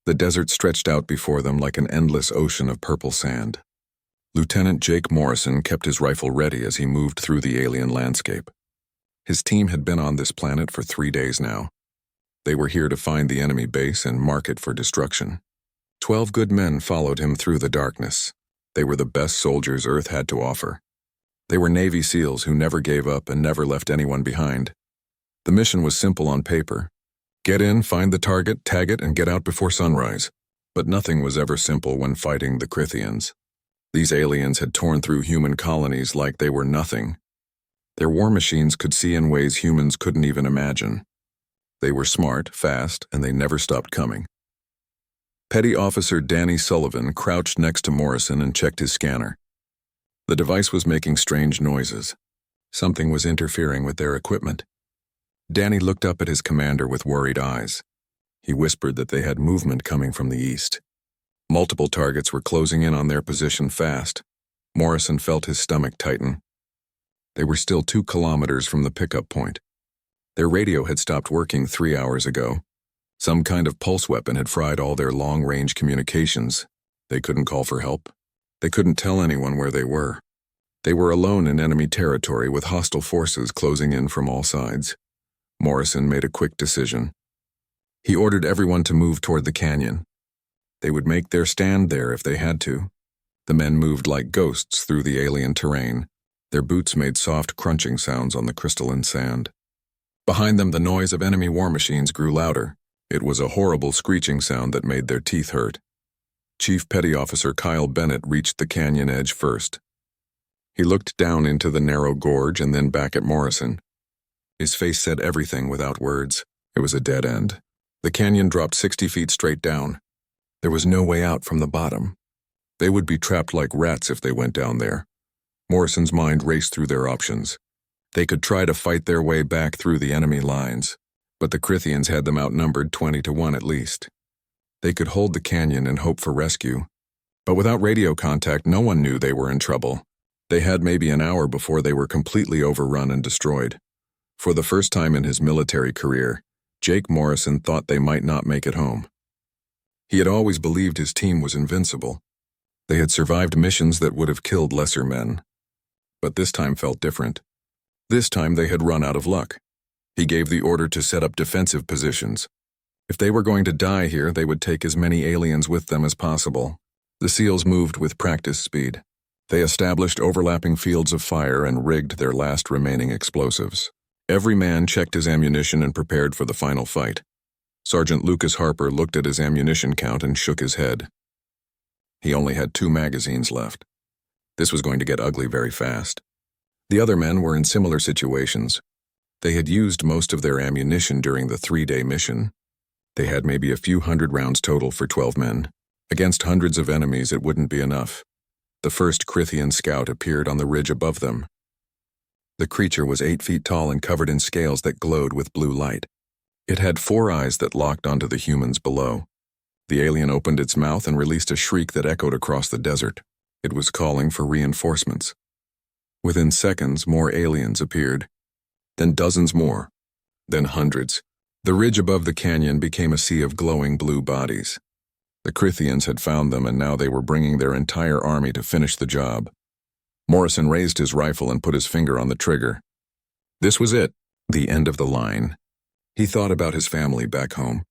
The desert stretched out before them like an endless ocean of purple sand. Lieutenant Jake Morrison kept his rifle ready as he moved through the alien landscape. His team had been on this planet for 3 days now. They were here to find the enemy base and mark it for destruction. 12 good men followed him through the darkness. They were the best soldiers Earth had to offer. They were Navy SEALs who never gave up and never left anyone behind. The mission was simple on paper. Get in, find the target, tag it, and get out before sunrise. But nothing was ever simple when fighting the Crithians. These aliens had torn through human colonies like they were nothing. Their war machines could see in ways humans couldn't even imagine. They were smart, fast, and they never stopped coming. Petty Officer Danny Sullivan crouched next to Morrison and checked his scanner. The device was making strange noises. Something was interfering with their equipment. Danny looked up at his commander with worried eyes. He whispered that they had movement coming from the east. Multiple targets were closing in on their position fast. Morrison felt his stomach tighten. They were still 2 kilometers from the pickup point. Their radio had stopped working 3 hours ago. Some kind of pulse weapon had fried all their long-range communications. They couldn't call for help. They couldn't tell anyone where they were. They were alone in enemy territory with hostile forces closing in from all sides. Morrison made a quick decision. He ordered everyone to move toward the canyon. They would make their stand there if they had to. The men moved like ghosts through the alien terrain. Their boots made soft crunching sounds on the crystalline sand. Behind them, the noise of enemy war machines grew louder. It was a horrible screeching sound that made their teeth hurt. Chief Petty Officer Kyle Bennett reached the canyon edge first. He looked down into the narrow gorge and then back at Morrison. His face said everything without words. It was a dead end. The canyon dropped 60 feet straight down. There was no way out from the bottom. They would be trapped like rats if they went down there. Morrison's mind raced through their options. They could try to fight their way back through the enemy lines, but the Crithians had them outnumbered 20-1 at least. They could hold the canyon and hope for rescue. But without radio contact, no one knew they were in trouble. They had maybe an hour before they were completely overrun and destroyed. For the first time in his military career, Jake Morrison thought they might not make it home. He had always believed his team was invincible. They had survived missions that would have killed lesser men. But this time felt different. This time they had run out of luck. He gave the order to set up defensive positions. If they were going to die here, they would take as many aliens with them as possible. The SEALs moved with practice speed. They established overlapping fields of fire and rigged their last remaining explosives. Every man checked his ammunition and prepared for the final fight. Sergeant Lucas Harper looked at his ammunition count and shook his head. He only had 2 magazines left. This was going to get ugly very fast. The other men were in similar situations. They had used most of their ammunition during the 3-day mission. They had maybe a few hundred rounds total for 12 men. Against hundreds of enemies, it wouldn't be enough. The first Crithian scout appeared on the ridge above them. The creature was 8 feet tall and covered in scales that glowed with blue light. It had 4 eyes that locked onto the humans below. The alien opened its mouth and released a shriek that echoed across the desert. It was calling for reinforcements. Within seconds, more aliens appeared. Then dozens more. Then hundreds. The ridge above the canyon became a sea of glowing blue bodies. The Crithians had found them, and now they were bringing their entire army to finish the job. Morrison raised his rifle and put his finger on the trigger. This was it, the end of the line. He thought about his family back home.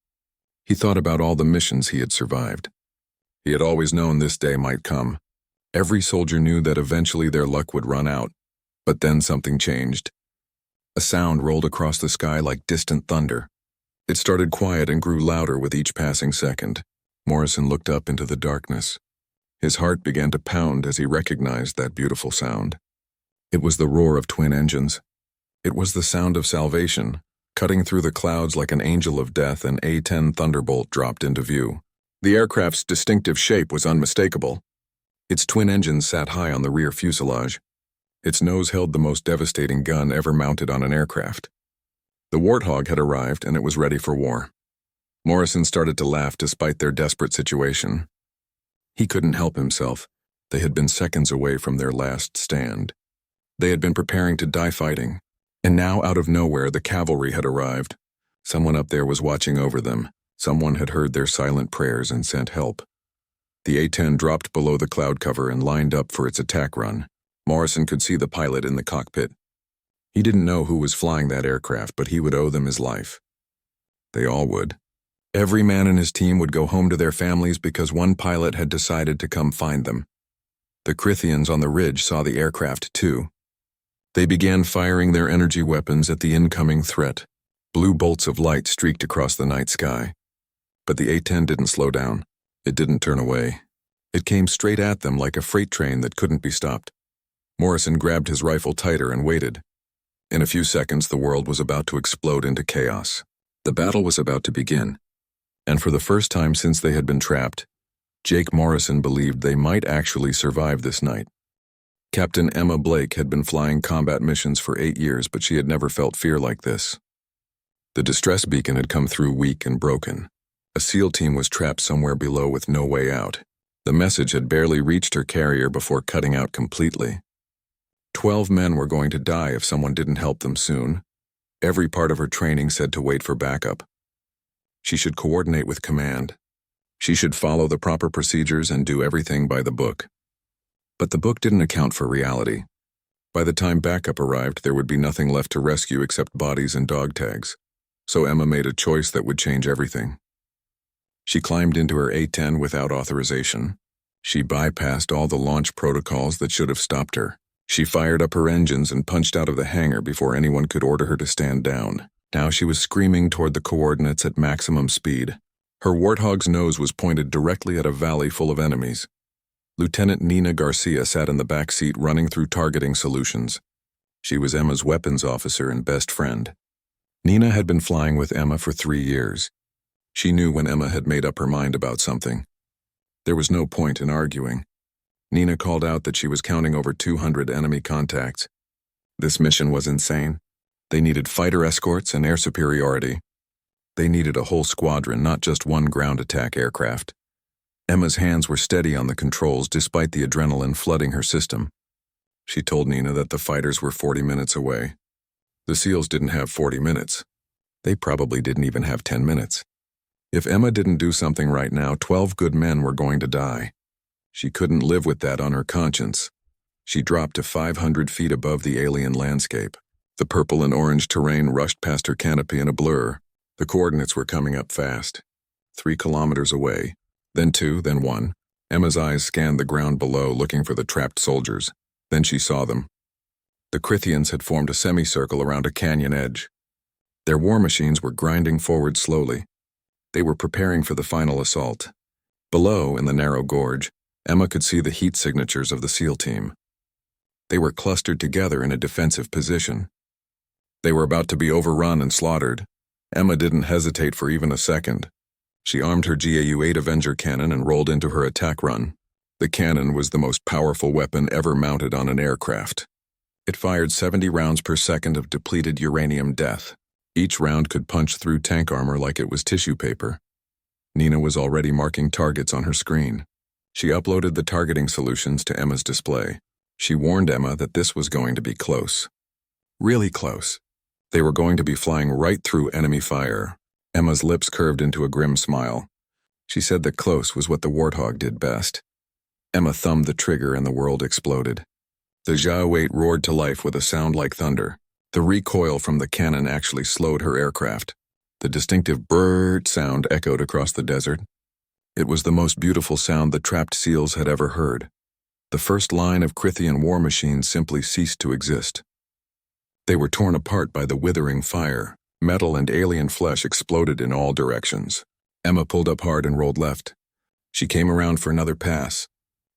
He thought about all the missions he had survived. He had always known this day might come. Every soldier knew that eventually their luck would run out. But then something changed. A sound rolled across the sky like distant thunder. It started quiet and grew louder with each passing second. Morrison looked up into the darkness. His heart began to pound as he recognized that beautiful sound. It was the roar of twin engines. It was the sound of salvation. Cutting through the clouds like an angel of death, an A-10 Thunderbolt dropped into view. The aircraft's distinctive shape was unmistakable. Its twin engines sat high on the rear fuselage. Its nose held the most devastating gun ever mounted on an aircraft. The Warthog had arrived, and it was ready for war. Morrison started to laugh despite their desperate situation. He couldn't help himself. They had been seconds away from their last stand. They had been preparing to die fighting. And now, out of nowhere, the cavalry had arrived. Someone up there was watching over them. Someone had heard their silent prayers and sent help. The A-10 dropped below the cloud cover and lined up for its attack run. Morrison could see the pilot in the cockpit. He didn't know who was flying that aircraft, but he would owe them his life. They all would. Every man in his team would go home to their families because one pilot had decided to come find them. The Crithians on the ridge saw the aircraft too. They began firing their energy weapons at the incoming threat. Blue bolts of light streaked across the night sky. But the A-10 didn't slow down. It didn't turn away. It came straight at them like a freight train that couldn't be stopped. Morrison grabbed his rifle tighter and waited. In a few seconds, the world was about to explode into chaos. The battle was about to begin. And for the first time since they had been trapped, Jake Morrison believed they might actually survive this night. Captain Emma Blake had been flying combat missions for 8 years, but she had never felt fear like this. The distress beacon had come through weak and broken. A SEAL team was trapped somewhere below with no way out. The message had barely reached her carrier before cutting out completely. 12 men were going to die if someone didn't help them soon. Every part of her training said to wait for backup. She should coordinate with command. She should follow the proper procedures and do everything by the book. But the book didn't account for reality. By the time backup arrived, there would be nothing left to rescue except bodies and dog tags. So Emma made a choice that would change everything. She climbed into her A-10 without authorization. She bypassed all the launch protocols that should have stopped her. She fired up her engines and punched out of the hangar before anyone could order her to stand down. Now she was screaming toward the coordinates at maximum speed. Her Warthog's nose was pointed directly at a valley full of enemies. Lieutenant Nina Garcia sat in the back seat running through targeting solutions. She was Emma's weapons officer and best friend. Nina had been flying with Emma for 3 years. She knew when Emma had made up her mind about something. There was no point in arguing. Nina called out that she was counting over 200 enemy contacts. This mission was insane. They needed fighter escorts and air superiority. They needed a whole squadron, not just one ground attack aircraft. Emma's hands were steady on the controls despite the adrenaline flooding her system. She told Nina that the fighters were 40 minutes away. The SEALs didn't have 40 minutes. They probably didn't even have 10 minutes. If Emma didn't do something right now, 12 good men were going to die. She couldn't live with that on her conscience. She dropped to 500 feet above the alien landscape. The purple and orange terrain rushed past her canopy in a blur. The coordinates were coming up fast. 3 kilometers away, then 2, then 1. Emma's eyes scanned the ground below, looking for the trapped soldiers. Then she saw them. The Crithians had formed a semicircle around a canyon edge. Their war machines were grinding forward slowly. They were preparing for the final assault. Below, in the narrow gorge, Emma could see the heat signatures of the SEAL team. They were clustered together in a defensive position. They were about to be overrun and slaughtered. Emma didn't hesitate for even a second. She armed her GAU-8 Avenger cannon and rolled into her attack run. The cannon was the most powerful weapon ever mounted on an aircraft. It fired 70 rounds per second of depleted uranium death. Each round could punch through tank armor like it was tissue paper. Nina was already marking targets on her screen. She uploaded the targeting solutions to Emma's display. She warned Emma that this was going to be close. Really close. They were going to be flying right through enemy fire. Emma's lips curved into a grim smile. She said that close was what the Warthog did best. Emma thumbed the trigger and the world exploded. The GAU-8 roared to life with a sound like thunder. The recoil from the cannon actually slowed her aircraft. The distinctive brrrt sound echoed across the desert. It was the most beautiful sound the trapped SEALs had ever heard. The first line of Crithian war machines simply ceased to exist. They were torn apart by the withering fire. Metal and alien flesh exploded in all directions. Emma pulled up hard and rolled left. She came around for another pass.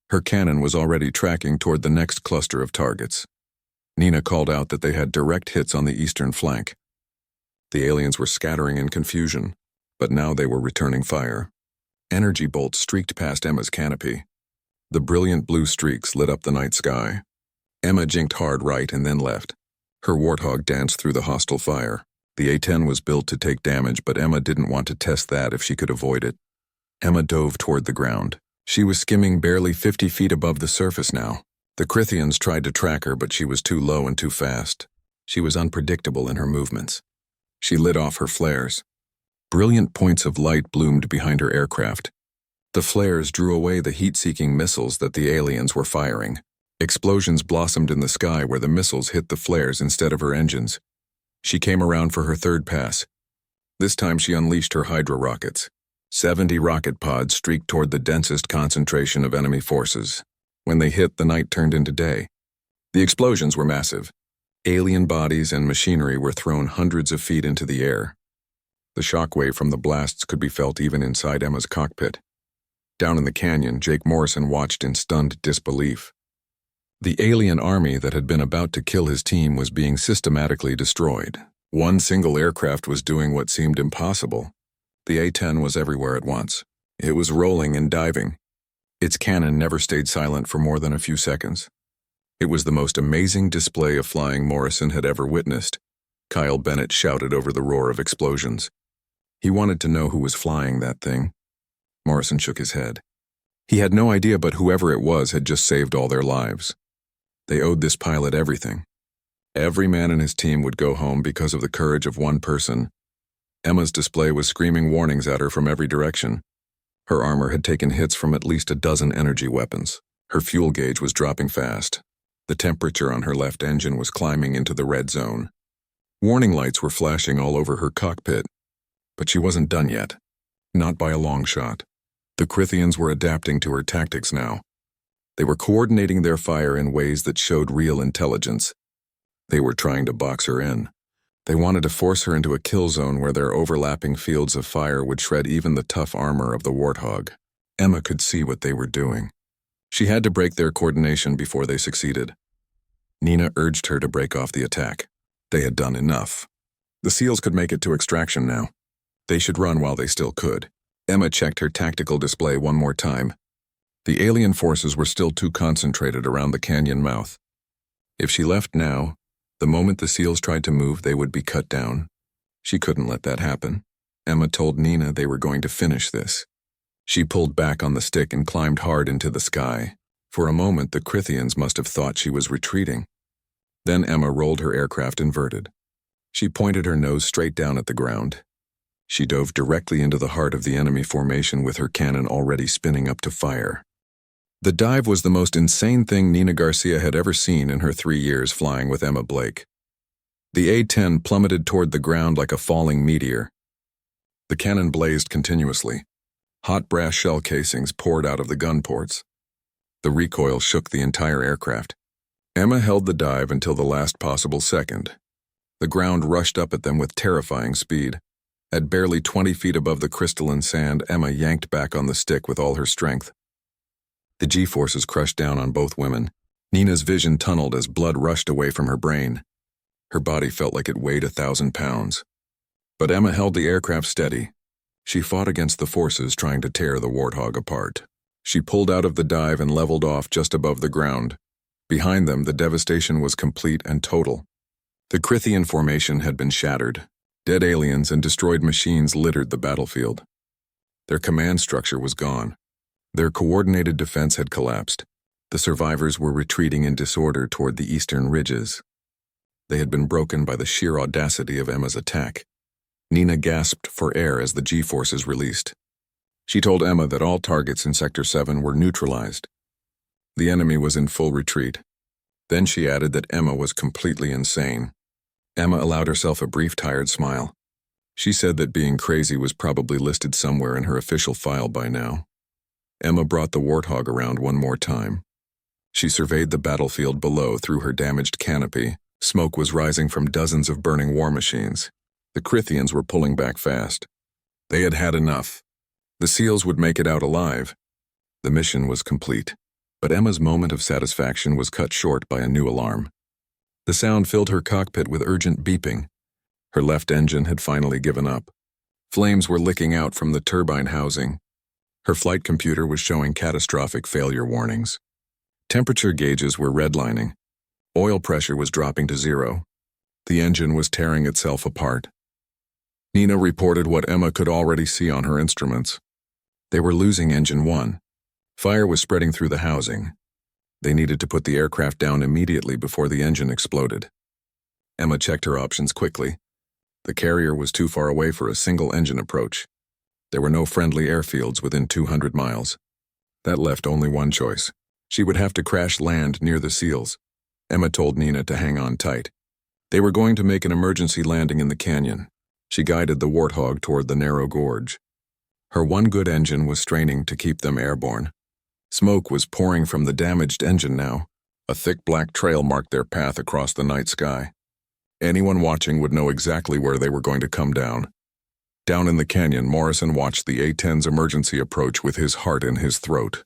Her cannon was already tracking toward the next cluster of targets. Nina called out that they had direct hits on the eastern flank. The aliens were scattering in confusion, but now they were returning fire. Energy bolts streaked past Emma's canopy. The brilliant blue streaks lit up the night sky. Emma jinked hard right and then left. Her Warthog danced through the hostile fire. The A-10 was built to take damage, but Emma didn't want to test that if she could avoid it. Emma dove toward the ground. She was skimming barely 50 feet above the surface now. The Crithians tried to track her, but she was too low and too fast. She was unpredictable in her movements. She lit off her flares. Brilliant points of light bloomed behind her aircraft. The flares drew away the heat-seeking missiles that the aliens were firing. Explosions blossomed in the sky where the missiles hit the flares instead of her engines. She came around for her third pass. This time she unleashed her Hydra rockets. 70 rocket pods streaked toward the densest concentration of enemy forces. When they hit, the night turned into day. The explosions were massive. Alien bodies and machinery were thrown hundreds of feet into the air. The shockwave from the blasts could be felt even inside Emma's cockpit. Down in the canyon, Jake Morrison watched in stunned disbelief. The alien army that had been about to kill his team was being systematically destroyed. One single aircraft was doing what seemed impossible. The A-10 was everywhere at once. It was rolling and diving. Its cannon never stayed silent for more than a few seconds. It was the most amazing display of flying Morrison had ever witnessed. Kyle Bennett shouted over the roar of explosions. He wanted to know who was flying that thing. Morrison shook his head. He had no idea, but whoever it was had just saved all their lives. They owed this pilot everything. Every man in his team would go home because of the courage of one person. Emma's display was screaming warnings at her from every direction. Her armor had taken hits from at least a dozen energy weapons. Her fuel gauge was dropping fast. The temperature on her left engine was climbing into the red zone. Warning lights were flashing all over her cockpit. But she wasn't done yet. Not by a long shot. The Crithians were adapting to her tactics now. They were coordinating their fire in ways that showed real intelligence. They were trying to box her in. They wanted to force her into a kill zone where their overlapping fields of fire would shred even the tough armor of the Warthog. Emma could see what they were doing. She had to break their coordination before they succeeded. Nina urged her to break off the attack. They had done enough. The SEALs could make it to extraction now. They should run while they still could. Emma checked her tactical display one more time. The alien forces were still too concentrated around the canyon mouth. If she left now, the moment the SEALs tried to move, they would be cut down. She couldn't let that happen. Emma told Nina they were going to finish this. She pulled back on the stick and climbed hard into the sky. For a moment, the Crithians must have thought she was retreating. Then Emma rolled her aircraft inverted. She pointed her nose straight down at the ground. She dove directly into the heart of the enemy formation with her cannon already spinning up to fire. The dive was the most insane thing Nina Garcia had ever seen in her 3 years flying with Emma Blake. The A-10 plummeted toward the ground like a falling meteor. The cannon blazed continuously. Hot brass shell casings poured out of the gun ports. The recoil shook the entire aircraft. Emma held the dive until the last possible second. The ground rushed up at them with terrifying speed. At barely 20 feet above the crystalline sand, Emma yanked back on the stick with all her strength. The G-forces crushed down on both women. Nina's vision tunneled as blood rushed away from her brain. Her body felt like it weighed 1,000 pounds. But Emma held the aircraft steady. She fought against the forces trying to tear the Warthog apart. She pulled out of the dive and leveled off just above the ground. Behind them, the devastation was complete and total. The Crithian formation had been shattered. Dead aliens and destroyed machines littered the battlefield. Their command structure was gone. Their coordinated defense had collapsed. The survivors were retreating in disorder toward the eastern ridges. They had been broken by the sheer audacity of Emma's attack. Nina gasped for air as the G-forces released. She told Emma that all targets in Sector 7 were neutralized. The enemy was in full retreat. Then she added that Emma was completely insane. Emma allowed herself a brief tired smile. She said that being crazy was probably listed somewhere in her official file by now. Emma brought the Warthog around one more time. She surveyed the battlefield below through her damaged canopy. Smoke was rising from dozens of burning war machines. The Crithians were pulling back fast. They had had enough. The SEALs would make it out alive. The mission was complete. But Emma's moment of satisfaction was cut short by a new alarm. The sound filled her cockpit with urgent beeping. Her left engine had finally given up. Flames were licking out from the turbine housing. Her flight computer was showing catastrophic failure warnings. Temperature gauges were redlining. Oil pressure was dropping to 0. The engine was tearing itself apart. Nina reported what Emma could already see on her instruments. They were losing Engine 1. Fire was spreading through the housing. They needed to put the aircraft down immediately before the engine exploded. Emma checked her options quickly. The carrier was too far away for a single engine approach. There were no friendly airfields within 200 miles. That left only one choice. She would have to crash land near the SEALs. Emma told Nina to hang on tight. They were going to make an emergency landing in the canyon. She guided the Warthog toward the narrow gorge. Her one good engine was straining to keep them airborne. Smoke was pouring from the damaged engine now. A thick black trail marked their path across the night sky. Anyone watching would know exactly where they were going to come down. Down in the canyon, Morrison watched the A-10's emergency approach with his heart in his throat.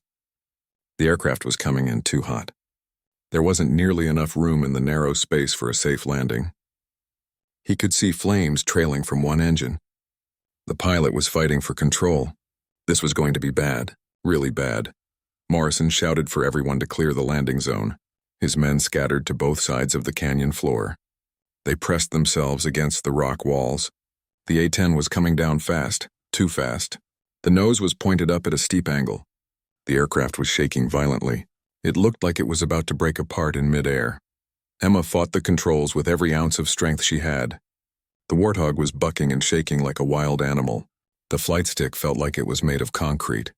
The aircraft was coming in too hot. There wasn't nearly enough room in the narrow space for a safe landing. He could see flames trailing from one engine. The pilot was fighting for control. This was going to be bad, really bad. Morrison shouted for everyone to clear the landing zone. His men scattered to both sides of the canyon floor. They pressed themselves against the rock walls. The A-10 was coming down fast, too fast. The nose was pointed up at a steep angle. The aircraft was shaking violently. It looked like it was about to break apart in midair. Emma fought the controls with every ounce of strength she had. The Warthog was bucking and shaking like a wild animal. The flight stick felt like it was made of concrete.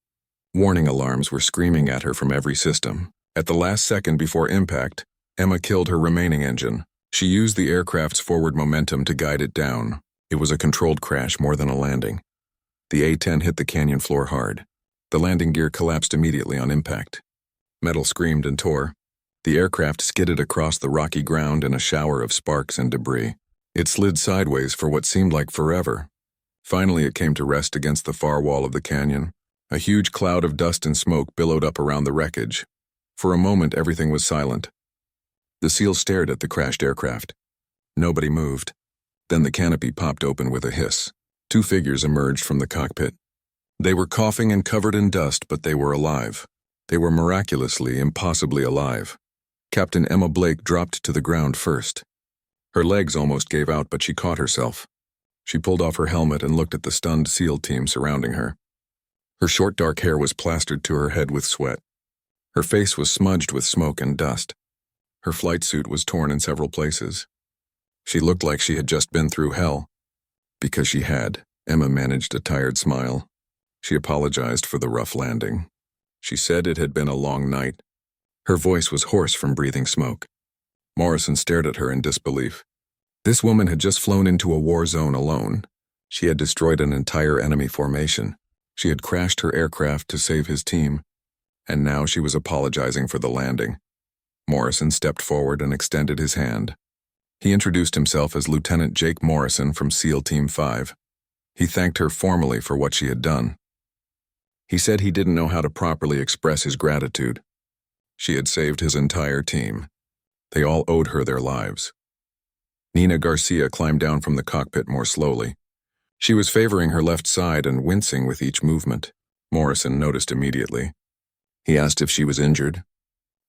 Warning alarms were screaming at her from every system. At the last second before impact, Emma killed her remaining engine. She used the aircraft's forward momentum to guide it down. It was a controlled crash more than a landing. The A-10 hit the canyon floor hard. The landing gear collapsed immediately on impact. Metal screamed and tore. The aircraft skidded across the rocky ground in a shower of sparks and debris. It slid sideways for what seemed like forever. Finally, it came to rest against the far wall of the canyon. A huge cloud of dust and smoke billowed up around the wreckage. For a moment, everything was silent. The SEALs stared at the crashed aircraft. Nobody moved. Then the canopy popped open with a hiss. Two figures emerged from the cockpit. They were coughing and covered in dust, but they were alive. They were miraculously, impossibly alive. Captain Emma Blake dropped to the ground first. Her legs almost gave out, but she caught herself. She pulled off her helmet and looked at the stunned SEAL team surrounding her. Her short dark hair was plastered to her head with sweat. Her face was smudged with smoke and dust. Her flight suit was torn in several places. She looked like she had just been through hell. Because she had, Emma managed a tired smile. She apologized for the rough landing. She said it had been a long night. Her voice was hoarse from breathing smoke. Morrison stared at her in disbelief. This woman had just flown into a war zone alone. She had destroyed an entire enemy formation. She had crashed her aircraft to save his team. And now she was apologizing for the landing. Morrison stepped forward and extended his hand. He introduced himself as Lieutenant Jake Morrison from SEAL Team 5. He thanked her formally for what she had done. He said he didn't know how to properly express his gratitude. She had saved his entire team. They all owed her their lives. Nina Garcia climbed down from the cockpit more slowly. She was favoring her left side and wincing with each movement. Morrison noticed immediately. He asked if she was injured.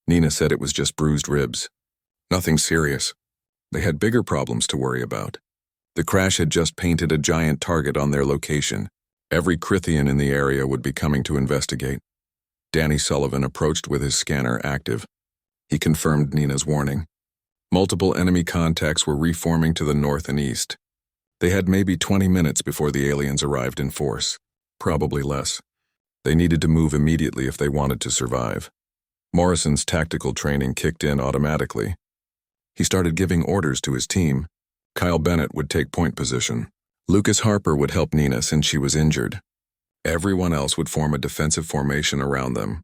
Nina said it was just bruised ribs. Nothing serious. They had bigger problems to worry about. The crash had just painted a giant target on their location. Every Crithian in the area would be coming to investigate. Danny Sullivan approached with his scanner active. He confirmed Nina's warning. Multiple enemy contacts were reforming to the north and east. They had maybe 20 minutes before the aliens arrived in force. Probably less. They needed to move immediately if they wanted to survive. Morrison's tactical training kicked in automatically. He started giving orders to his team. Kyle Bennett would take point position. Lucas Harper would help Nina since she was injured. Everyone else would form a defensive formation around them.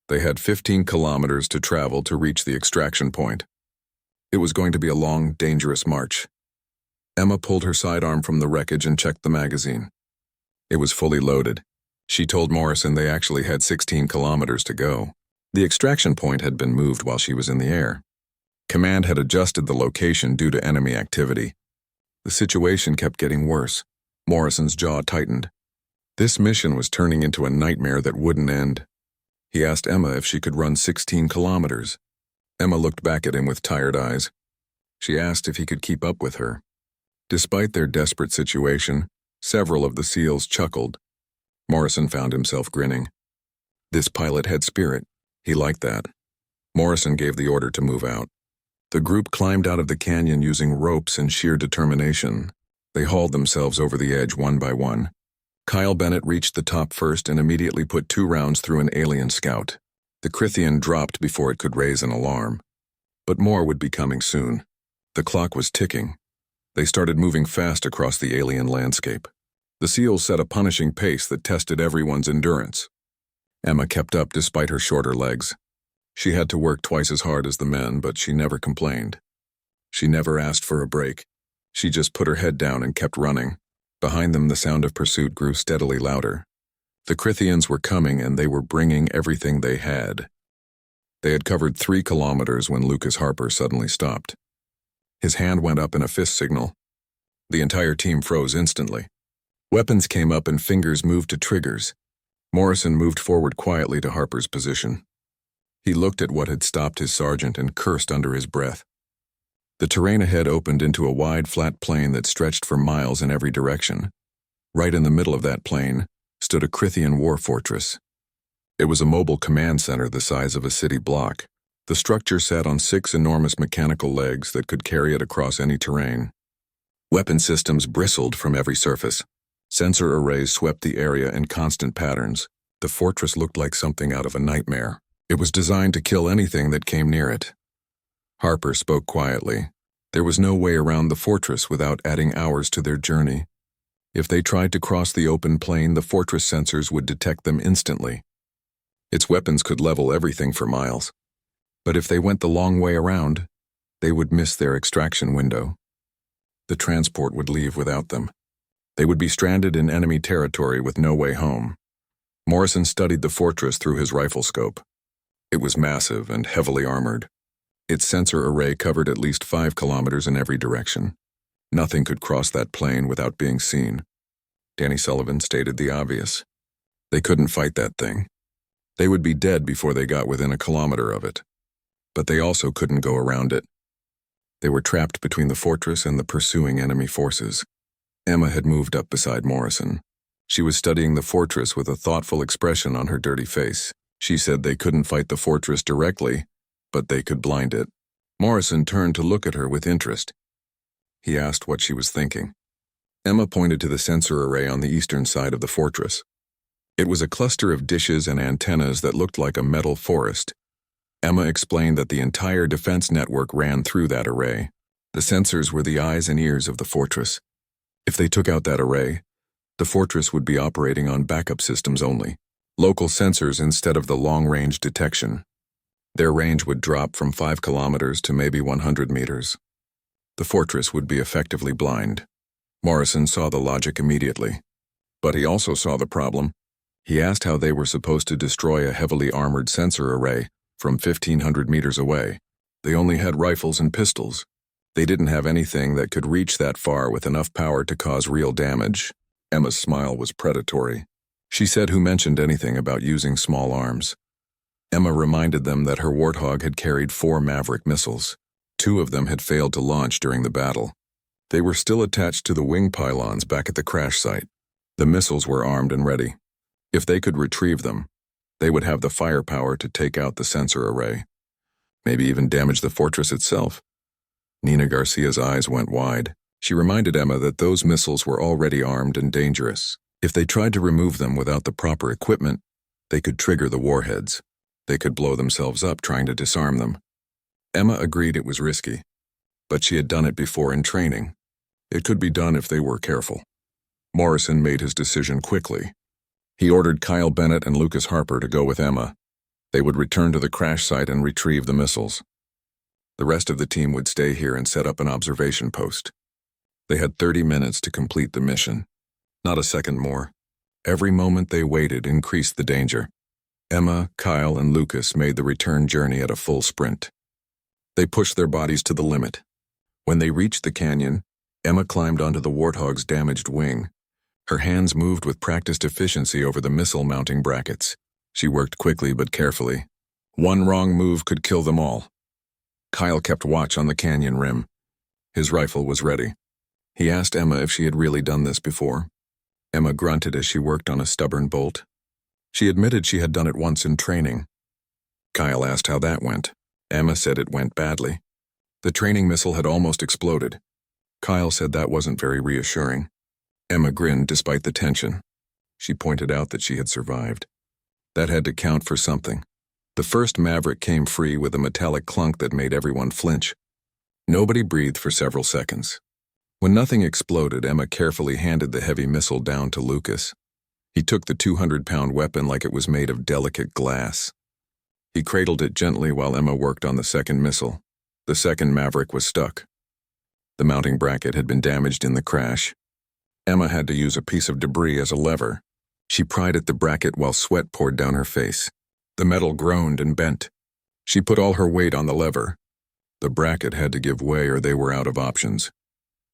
They had 15 kilometers to travel to reach the extraction point. It was going to be a long, dangerous march. Emma pulled her sidearm from the wreckage and checked the magazine. It was fully loaded. She told Morrison they actually had 16 kilometers to go. The extraction point had been moved while she was in the air. Command had adjusted the location due to enemy activity. The situation kept getting worse. Morrison's jaw tightened. This mission was turning into a nightmare that wouldn't end. He asked Emma if she could run 16 kilometers. Emma looked back at him with tired eyes. She asked if he could keep up with her. Despite their desperate situation, several of the SEALs chuckled. Morrison found himself grinning. This pilot had spirit. He liked that. Morrison gave the order to move out. The group climbed out of the canyon using ropes and sheer determination. They hauled themselves over the edge one by one. Kyle Bennett reached the top first and immediately put 2 rounds through an alien scout. The Crithian dropped before it could raise an alarm. But more would be coming soon. The clock was ticking. They started moving fast across the alien landscape. The SEALs set a punishing pace that tested everyone's endurance. Emma kept up despite her shorter legs. She had to work twice as hard as the men, but she never complained. She never asked for a break. She just put her head down and kept running. Behind them, the sound of pursuit grew steadily louder. The Crithians were coming, and they were bringing everything they had. They had covered 3 kilometers when Lucas Harper suddenly stopped. His hand went up in a fist signal. The entire team froze instantly. Weapons came up and fingers moved to triggers. Morrison moved forward quietly to Harper's position. He looked at what had stopped his sergeant and cursed under his breath. The terrain ahead opened into a wide, flat plain that stretched for miles in every direction. Right in the middle of that plain stood a Crithian war fortress. It was a mobile command center the size of a city block. The structure sat on 6 enormous mechanical legs that could carry it across any terrain. Weapon systems bristled from every surface. Sensor arrays swept the area in constant patterns. The fortress looked like something out of a nightmare. It was designed to kill anything that came near it. Harper spoke quietly. There was no way around the fortress without adding hours to their journey. If they tried to cross the open plain, the fortress sensors would detect them instantly. Its weapons could level everything for miles. But if they went the long way around, they would miss their extraction window. The transport would leave without them. They would be stranded in enemy territory with no way home. Morrison studied the fortress through his rifle scope. It was massive and heavily armored. Its sensor array covered at least 5 kilometers in every direction. Nothing could cross that plain without being seen. Danny Sullivan stated the obvious. They couldn't fight that thing. They would be dead before they got within a kilometer of it. But they also couldn't go around it. They were trapped between the fortress and the pursuing enemy forces. Emma had moved up beside Morrison. She was studying the fortress with a thoughtful expression on her dirty face. She said they couldn't fight the fortress directly, but they could blind it. Morrison turned to look at her with interest. He asked what she was thinking. Emma pointed to the sensor array on the eastern side of the fortress. It was a cluster of dishes and antennas that looked like a metal forest. Emma explained that the entire defense network ran through that array. The sensors were the eyes and ears of the fortress. If they took out that array, the fortress would be operating on backup systems only, local sensors instead of the long-range detection. Their range would drop from 5 kilometers to maybe 100 meters. The fortress would be effectively blind. Morrison saw the logic immediately. But he also saw the problem. He asked how they were supposed to destroy a heavily armored sensor array from 1,500 meters away. They only had rifles and pistols. They didn't have anything that could reach that far with enough power to cause real damage. Emma's smile was predatory. She said, "Who mentioned anything about using small arms?" Emma reminded them that her Warthog had carried 4 Maverick missiles. 2 of them had failed to launch during the battle. They were still attached to the wing pylons back at the crash site. The missiles were armed and ready. If they could retrieve them, they would have the firepower to take out the sensor array. Maybe even damage the fortress itself. Nina Garcia's eyes went wide. She reminded Emma that those missiles were already armed and dangerous. If they tried to remove them without the proper equipment, they could trigger the warheads. They could blow themselves up trying to disarm them. Emma agreed it was risky, but she had done it before in training. It could be done if they were careful. Morrison made his decision quickly. He ordered Kyle Bennett and Lucas Harper to go with Emma. They would return to the crash site and retrieve the missiles. The rest of the team would stay here and set up an observation post. They had 30 minutes to complete the mission. Not a second more. Every moment they waited increased the danger. Emma, Kyle, and Lucas made the return journey at a full sprint. They pushed their bodies to the limit. When they reached the canyon, Emma climbed onto the Warthog's damaged wing. Her hands moved with practiced efficiency over the missile mounting brackets. She worked quickly but carefully. One wrong move could kill them all. Kyle kept watch on the canyon rim. His rifle was ready. He asked Emma if she had really done this before. Emma grunted as she worked on a stubborn bolt. She admitted she had done it once in training. Kyle asked how that went. Emma said it went badly. The training missile had almost exploded. Kyle said that wasn't very reassuring. Emma grinned despite the tension. She pointed out that she had survived. That had to count for something. The first Maverick came free with a metallic clunk that made everyone flinch. Nobody breathed for several seconds. When nothing exploded, Emma carefully handed the heavy missile down to Lucas. He took the 200-pound weapon like it was made of delicate glass. He cradled it gently while Emma worked on the second missile. The second Maverick was stuck. The mounting bracket had been damaged in the crash. Emma had to use a piece of debris as a lever. She pried at the bracket while sweat poured down her face. The metal groaned and bent. She put all her weight on the lever. The bracket had to give way or they were out of options.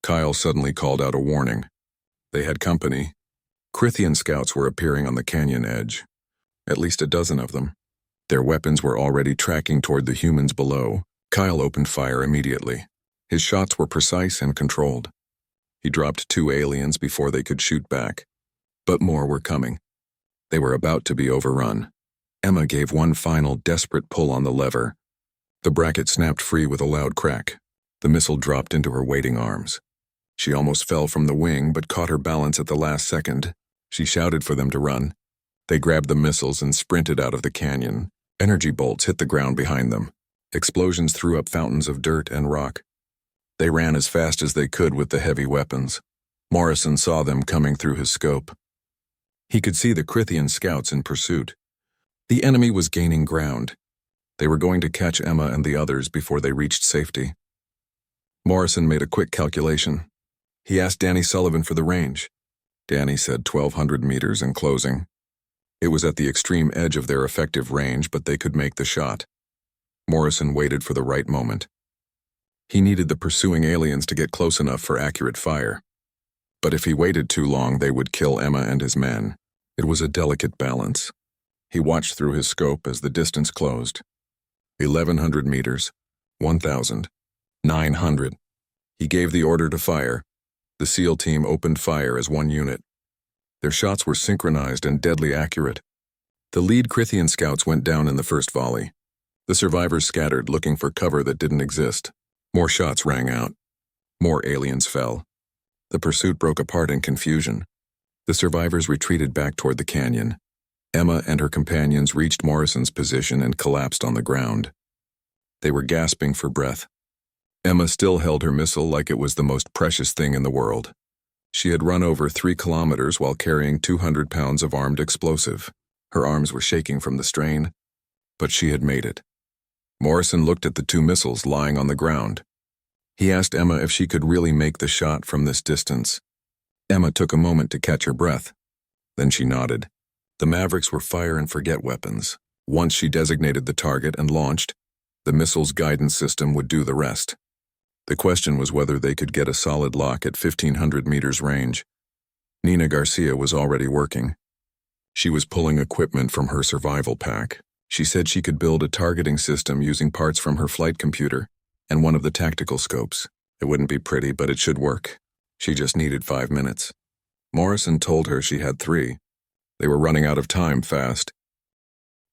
Kyle suddenly called out a warning. They had company. Crithian scouts were appearing on the canyon edge. At least a dozen of them. Their weapons were already tracking toward the humans below. Kyle opened fire immediately. His shots were precise and controlled. He dropped 2 aliens before they could shoot back. But more were coming. They were about to be overrun. Emma gave one final desperate pull on the lever. The bracket snapped free with a loud crack. The missile dropped into her waiting arms. She almost fell from the wing but caught her balance at the last second. She shouted for them to run. They grabbed the missiles and sprinted out of the canyon. Energy bolts hit the ground behind them. Explosions threw up fountains of dirt and rock. They ran as fast as they could with the heavy weapons. Morrison saw them coming through his scope. He could see the Crithian scouts in pursuit. The enemy was gaining ground. They were going to catch Emma and the others before they reached safety. Morrison made a quick calculation. He asked Danny Sullivan for the range. Danny said 1,200 meters and closing. It was at the extreme edge of their effective range, but they could make the shot. Morrison waited for the right moment. He needed the pursuing aliens to get close enough for accurate fire. But if he waited too long, they would kill Emma and his men. It was a delicate balance. He watched through his scope as the distance closed. 1,100 meters, 1,000, 900. He gave the order to fire. The SEAL team opened fire as one unit. Their shots were synchronized and deadly accurate. The lead Crithian scouts went down in the first volley. The survivors scattered, looking for cover that didn't exist. More shots rang out. More aliens fell. The pursuit broke apart in confusion. The survivors retreated back toward the canyon. Emma and her companions reached Morrison's position and collapsed on the ground. They were gasping for breath. Emma still held her missile like it was the most precious thing in the world. She had run over 3 kilometers while carrying 200 pounds of armed explosive. Her arms were shaking from the strain, but she had made it. Morrison looked at the 2 missiles lying on the ground. He asked Emma if she could really make the shot from this distance. Emma took a moment to catch her breath. Then she nodded. The Mavericks were fire-and-forget weapons. Once she designated the target and launched, the missile's guidance system would do the rest. The question was whether they could get a solid lock at 1,500 meters range. Nina Garcia was already working. She was pulling equipment from her survival pack. She said she could build a targeting system using parts from her flight computer and one of the tactical scopes. It wouldn't be pretty, but it should work. She just needed 5 minutes. Morrison told her she had 3. They were running out of time fast.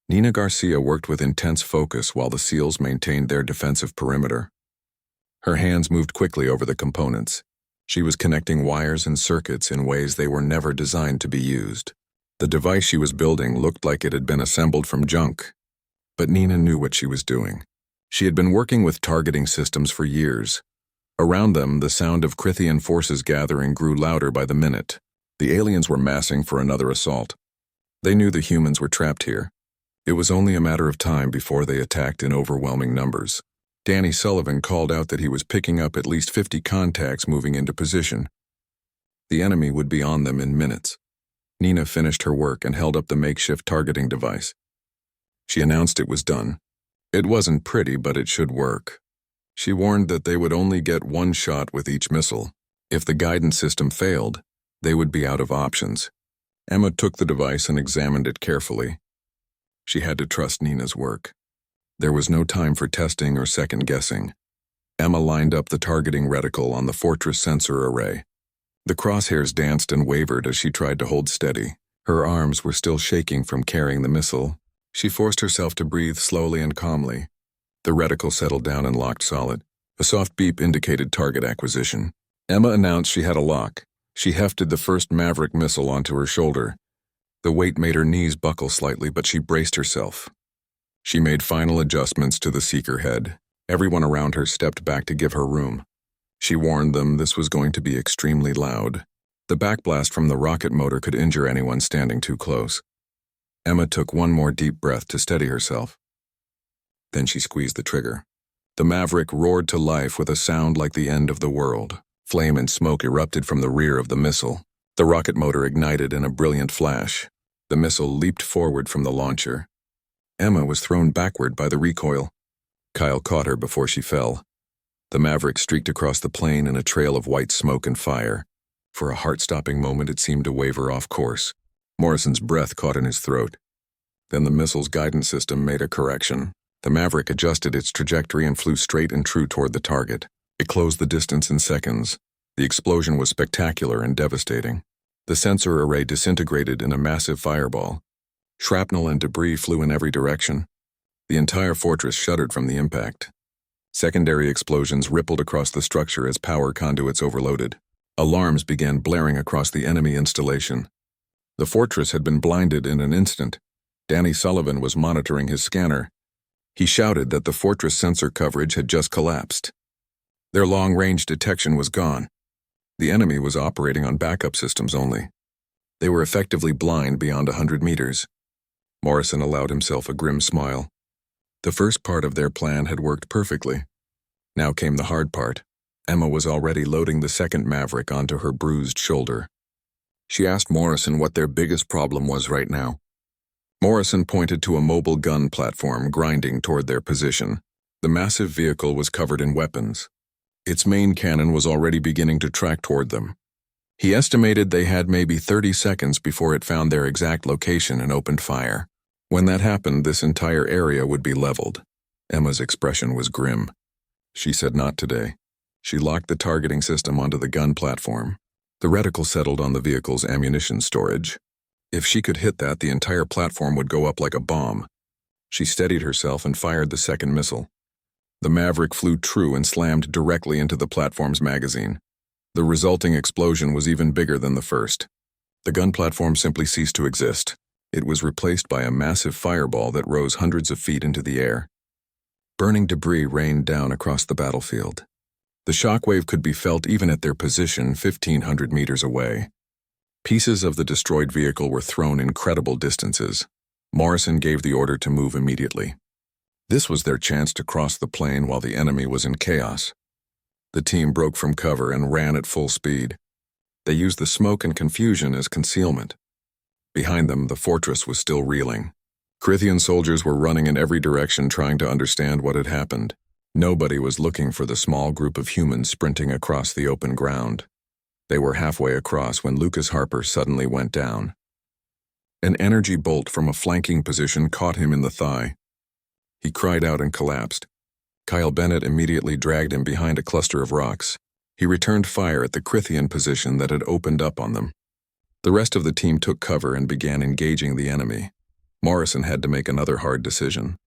Nina Garcia worked with intense focus while the SEALs maintained their defensive perimeter. Her hands moved quickly over the components. She was connecting wires and circuits in ways they were never designed to be used. The device she was building looked like it had been assembled from junk. But Nina knew what she was doing. She had been working with targeting systems for years. Around them, the sound of Crithian forces gathering grew louder by the minute. The aliens were massing for another assault. They knew the humans were trapped here. It was only a matter of time before they attacked in overwhelming numbers. Danny Sullivan called out that he was picking up at least 50 contacts moving into position. The enemy would be on them in minutes. Nina finished her work and held up the makeshift targeting device. She announced it was done. It wasn't pretty, but it should work. She warned that they would only get 1 shot with each missile. If the guidance system failed, they would be out of options. Emma took the device and examined it carefully. She had to trust Nina's work. There was no time for testing or second-guessing. Emma lined up the targeting reticle on the Fortress sensor array. The crosshairs danced and wavered as she tried to hold steady. Her arms were still shaking from carrying the missile. She forced herself to breathe slowly and calmly. The reticle settled down and locked solid. A soft beep indicated target acquisition. Emma announced she had a lock. She hefted the first Maverick missile onto her shoulder. The weight made her knees buckle slightly, but she braced herself. She made final adjustments to the seeker head. Everyone around her stepped back to give her room. She warned them this was going to be extremely loud. The backblast from the rocket motor could injure anyone standing too close. Emma took one more deep breath to steady herself. Then she squeezed the trigger. The Maverick roared to life with a sound like the end of the world. Flame and smoke erupted from the rear of the missile. The rocket motor ignited in a brilliant flash. The missile leaped forward from the launcher. Emma was thrown backward by the recoil. Kyle caught her before she fell. The Maverick streaked across the plain in a trail of white smoke and fire. For a heart-stopping moment, it seemed to waver off course. Morrison's breath caught in his throat. Then the missile's guidance system made a correction. The Maverick adjusted its trajectory and flew straight and true toward the target. It closed the distance in seconds. The explosion was spectacular and devastating. The sensor array disintegrated in a massive fireball. Shrapnel and debris flew in every direction. The entire fortress shuddered from the impact. Secondary explosions rippled across the structure as power conduits overloaded. Alarms began blaring across the enemy installation. The fortress had been blinded in an instant. Danny Sullivan was monitoring his scanner. He shouted that the fortress sensor coverage had just collapsed. Their long-range detection was gone. The enemy was operating on backup systems only. They were effectively blind beyond 100 meters. Morrison allowed himself a grim smile. The first part of their plan had worked perfectly. Now came the hard part. Emma was already loading the second Maverick onto her bruised shoulder. She asked Morrison what their biggest problem was right now. Morrison pointed to a mobile gun platform grinding toward their position. The massive vehicle was covered in weapons. Its main cannon was already beginning to track toward them. He estimated they had maybe 30 seconds before it found their exact location and opened fire. When that happened, this entire area would be leveled. Emma's expression was grim. She said not today. She locked the targeting system onto the gun platform. The reticle settled on the vehicle's ammunition storage. If she could hit that, the entire platform would go up like a bomb. She steadied herself and fired the second missile. The Maverick flew true and slammed directly into the platform's magazine. The resulting explosion was even bigger than the first. The gun platform simply ceased to exist. It was replaced by a massive fireball that rose hundreds of feet into the air. Burning debris rained down across the battlefield. The shockwave could be felt even at their position 1,500 meters away. Pieces of the destroyed vehicle were thrown incredible distances. Morrison gave the order to move immediately. This was their chance to cross the plain while the enemy was in chaos. The team broke from cover and ran at full speed. They used the smoke and confusion as concealment. Behind them, the fortress was still reeling. Crithian soldiers were running in every direction trying to understand what had happened. Nobody was looking for the small group of humans sprinting across the open ground. They were halfway across when Lucas Harper suddenly went down. An energy bolt from a flanking position caught him in the thigh. He cried out and collapsed. Kyle Bennett immediately dragged him behind a cluster of rocks. He returned fire at the Crithian position that had opened up on them. The rest of the team took cover and began engaging the enemy. Morrison had to make another hard decision.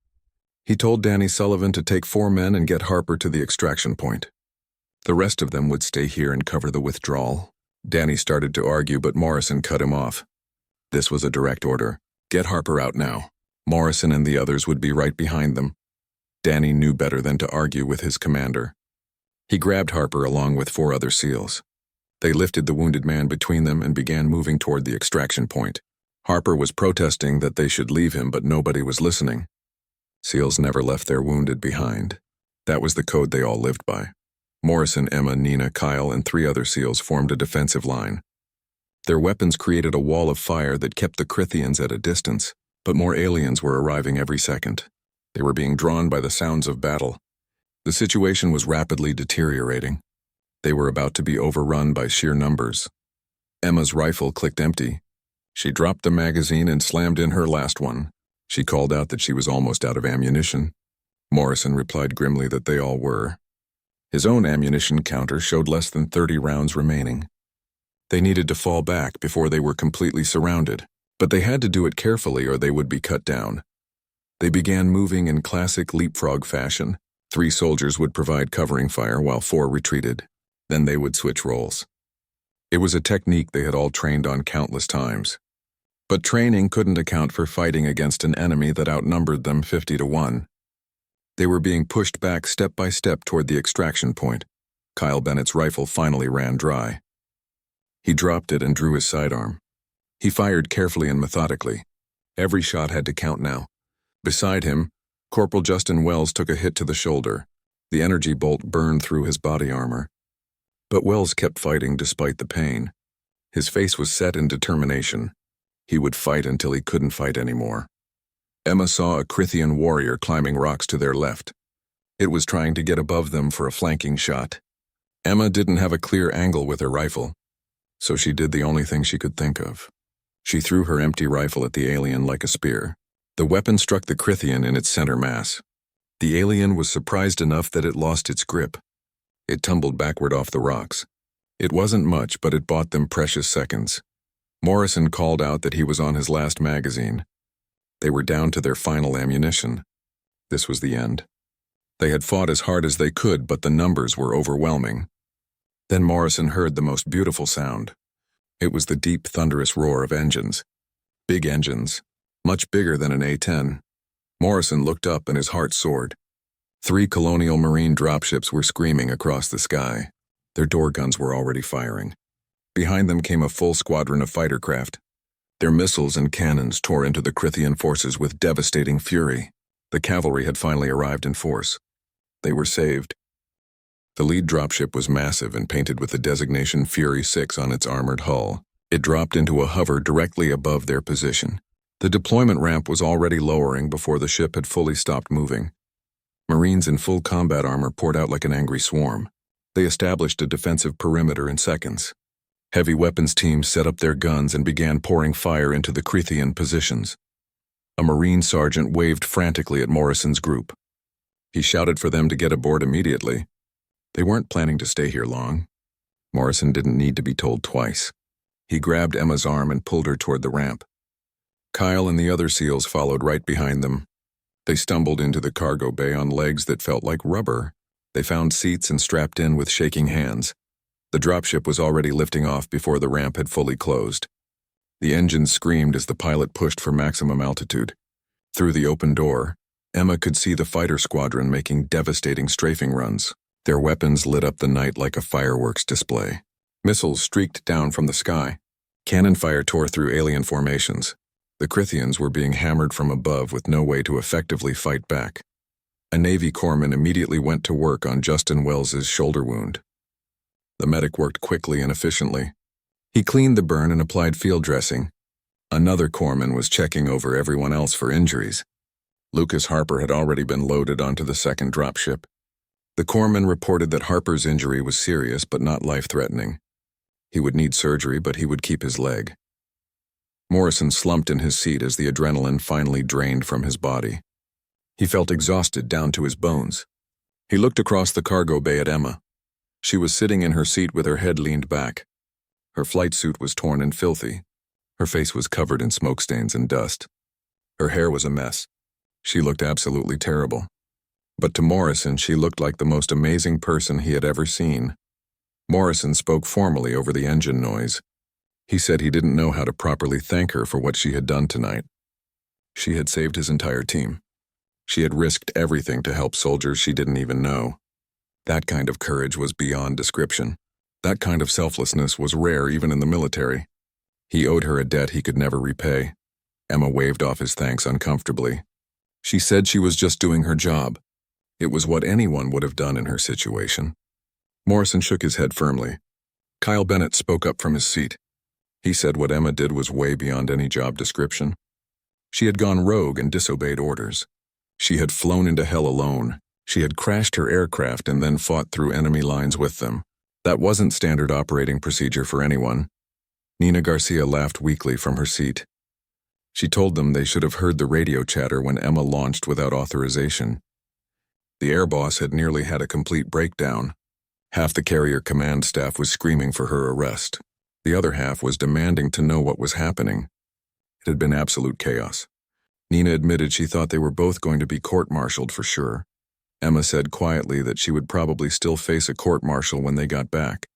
He told Danny Sullivan to take 4 men and get Harper to the extraction point. The rest of them would stay here and cover the withdrawal. Danny started to argue, but Morrison cut him off. This was a direct order. Get Harper out now. Morrison and the others would be right behind them. Danny knew better than to argue with his commander. He grabbed Harper along with 4 other SEALs. They lifted the wounded man between them and began moving toward the extraction point. Harper was protesting that they should leave him, but nobody was listening. SEALs never left their wounded behind. That was the code they all lived by. Morrison, Emma, Nina, Kyle, and 3 other SEALs formed a defensive line. Their weapons created a wall of fire that kept the Crithians at a distance, but more aliens were arriving every second. They were being drawn by the sounds of battle. The situation was rapidly deteriorating. They were about to be overrun by sheer numbers. Emma's rifle clicked empty. She dropped the magazine and slammed in her last one. She called out that she was almost out of ammunition. Morrison replied grimly that they all were. His own ammunition counter showed less than 30 rounds remaining. They needed to fall back before they were completely surrounded, but they had to do it carefully or they would be cut down. They began moving in classic leapfrog fashion. 3 soldiers would provide covering fire while 4 retreated. Then they would switch roles. It was a technique they had all trained on countless times. But training couldn't account for fighting against an enemy that outnumbered them 50-1. They were being pushed back step by step toward the extraction point. Kyle Bennett's rifle finally ran dry. He dropped it and drew his sidearm. He fired carefully and methodically. Every shot had to count now. Beside him, Corporal Justin Wells took a hit to the shoulder. The energy bolt burned through his body armor. But Wells kept fighting despite the pain. His face was set in determination. He would fight until he couldn't fight anymore. Emma saw a Crithian warrior climbing rocks to their left. It was trying to get above them for a flanking shot. Emma didn't have a clear angle with her rifle, so she did the only thing she could think of. She threw her empty rifle at the alien like a spear. The weapon struck the Crithian in its center mass. The alien was surprised enough that it lost its grip. It tumbled backward off the rocks. It wasn't much, but it bought them precious seconds. Morrison called out that he was on his last magazine. They were down to their final ammunition. This was the end. They had fought as hard as they could, but the numbers were overwhelming. Then Morrison heard the most beautiful sound. It was the deep, thunderous roar of engines. Big engines, much bigger than an A-10. Morrison looked up and his heart soared. 3 Colonial Marine dropships were screaming across the sky. Their door guns were already firing. Behind them came a full squadron of fighter craft. Their missiles and cannons tore into the Crithian forces with devastating fury. The cavalry had finally arrived in force. They were saved. The lead dropship was massive and painted with the designation Fury 6 on its armored hull. It dropped into a hover directly above their position. The deployment ramp was already lowering before the ship had fully stopped moving. Marines in full combat armor poured out like an angry swarm. They established a defensive perimeter in seconds. Heavy weapons teams set up their guns and began pouring fire into the Crithian positions. A Marine sergeant waved frantically at Morrison's group. He shouted for them to get aboard immediately. They weren't planning to stay here long. Morrison didn't need to be told twice. He grabbed Emma's arm and pulled her toward the ramp. Kyle and the other SEALs followed right behind them. They stumbled into the cargo bay on legs that felt like rubber. They found seats and strapped in with shaking hands. The dropship was already lifting off before the ramp had fully closed. The engines screamed as the pilot pushed for maximum altitude. Through the open door, Emma could see the fighter squadron making devastating strafing runs. Their weapons lit up the night like a fireworks display. Missiles streaked down from the sky. Cannon fire tore through alien formations. The Crithians were being hammered from above with no way to effectively fight back. A Navy corpsman immediately went to work on Justin Wells's shoulder wound. The medic worked quickly and efficiently. He cleaned the burn and applied field dressing. Another corpsman was checking over everyone else for injuries. Lucas Harper had already been loaded onto the second dropship. The corpsman reported that Harper's injury was serious but not life-threatening. He would need surgery, but he would keep his leg. Morrison slumped in his seat as the adrenaline finally drained from his body. He felt exhausted down to his bones. He looked across the cargo bay at Emma. She was sitting in her seat with her head leaned back. Her flight suit was torn and filthy. Her face was covered in smoke stains and dust. Her hair was a mess. She looked absolutely terrible. But to Morrison, she looked like the most amazing person he had ever seen. Morrison spoke formally over the engine noise. He said he didn't know how to properly thank her for what she had done tonight. She had saved his entire team. She had risked everything to help soldiers she didn't even know. That kind of courage was beyond description. That kind of selflessness was rare even in the military. He owed her a debt he could never repay. Emma waved off his thanks uncomfortably. She said she was just doing her job. It was what anyone would have done in her situation. Morrison shook his head firmly. Kyle Bennett spoke up from his seat. He said what Emma did was way beyond any job description. She had gone rogue and disobeyed orders. She had flown into hell alone. She had crashed her aircraft and then fought through enemy lines with them. That wasn't standard operating procedure for anyone. Nina Garcia laughed weakly from her seat. She told them they should have heard the radio chatter when Emma launched without authorization. The air boss had nearly had a complete breakdown. Half the carrier command staff was screaming for her arrest. The other half was demanding to know what was happening. It had been absolute chaos. Nina admitted she thought they were both going to be court-martialed for sure. Emma said quietly that she would probably still face a court-martial when they got back.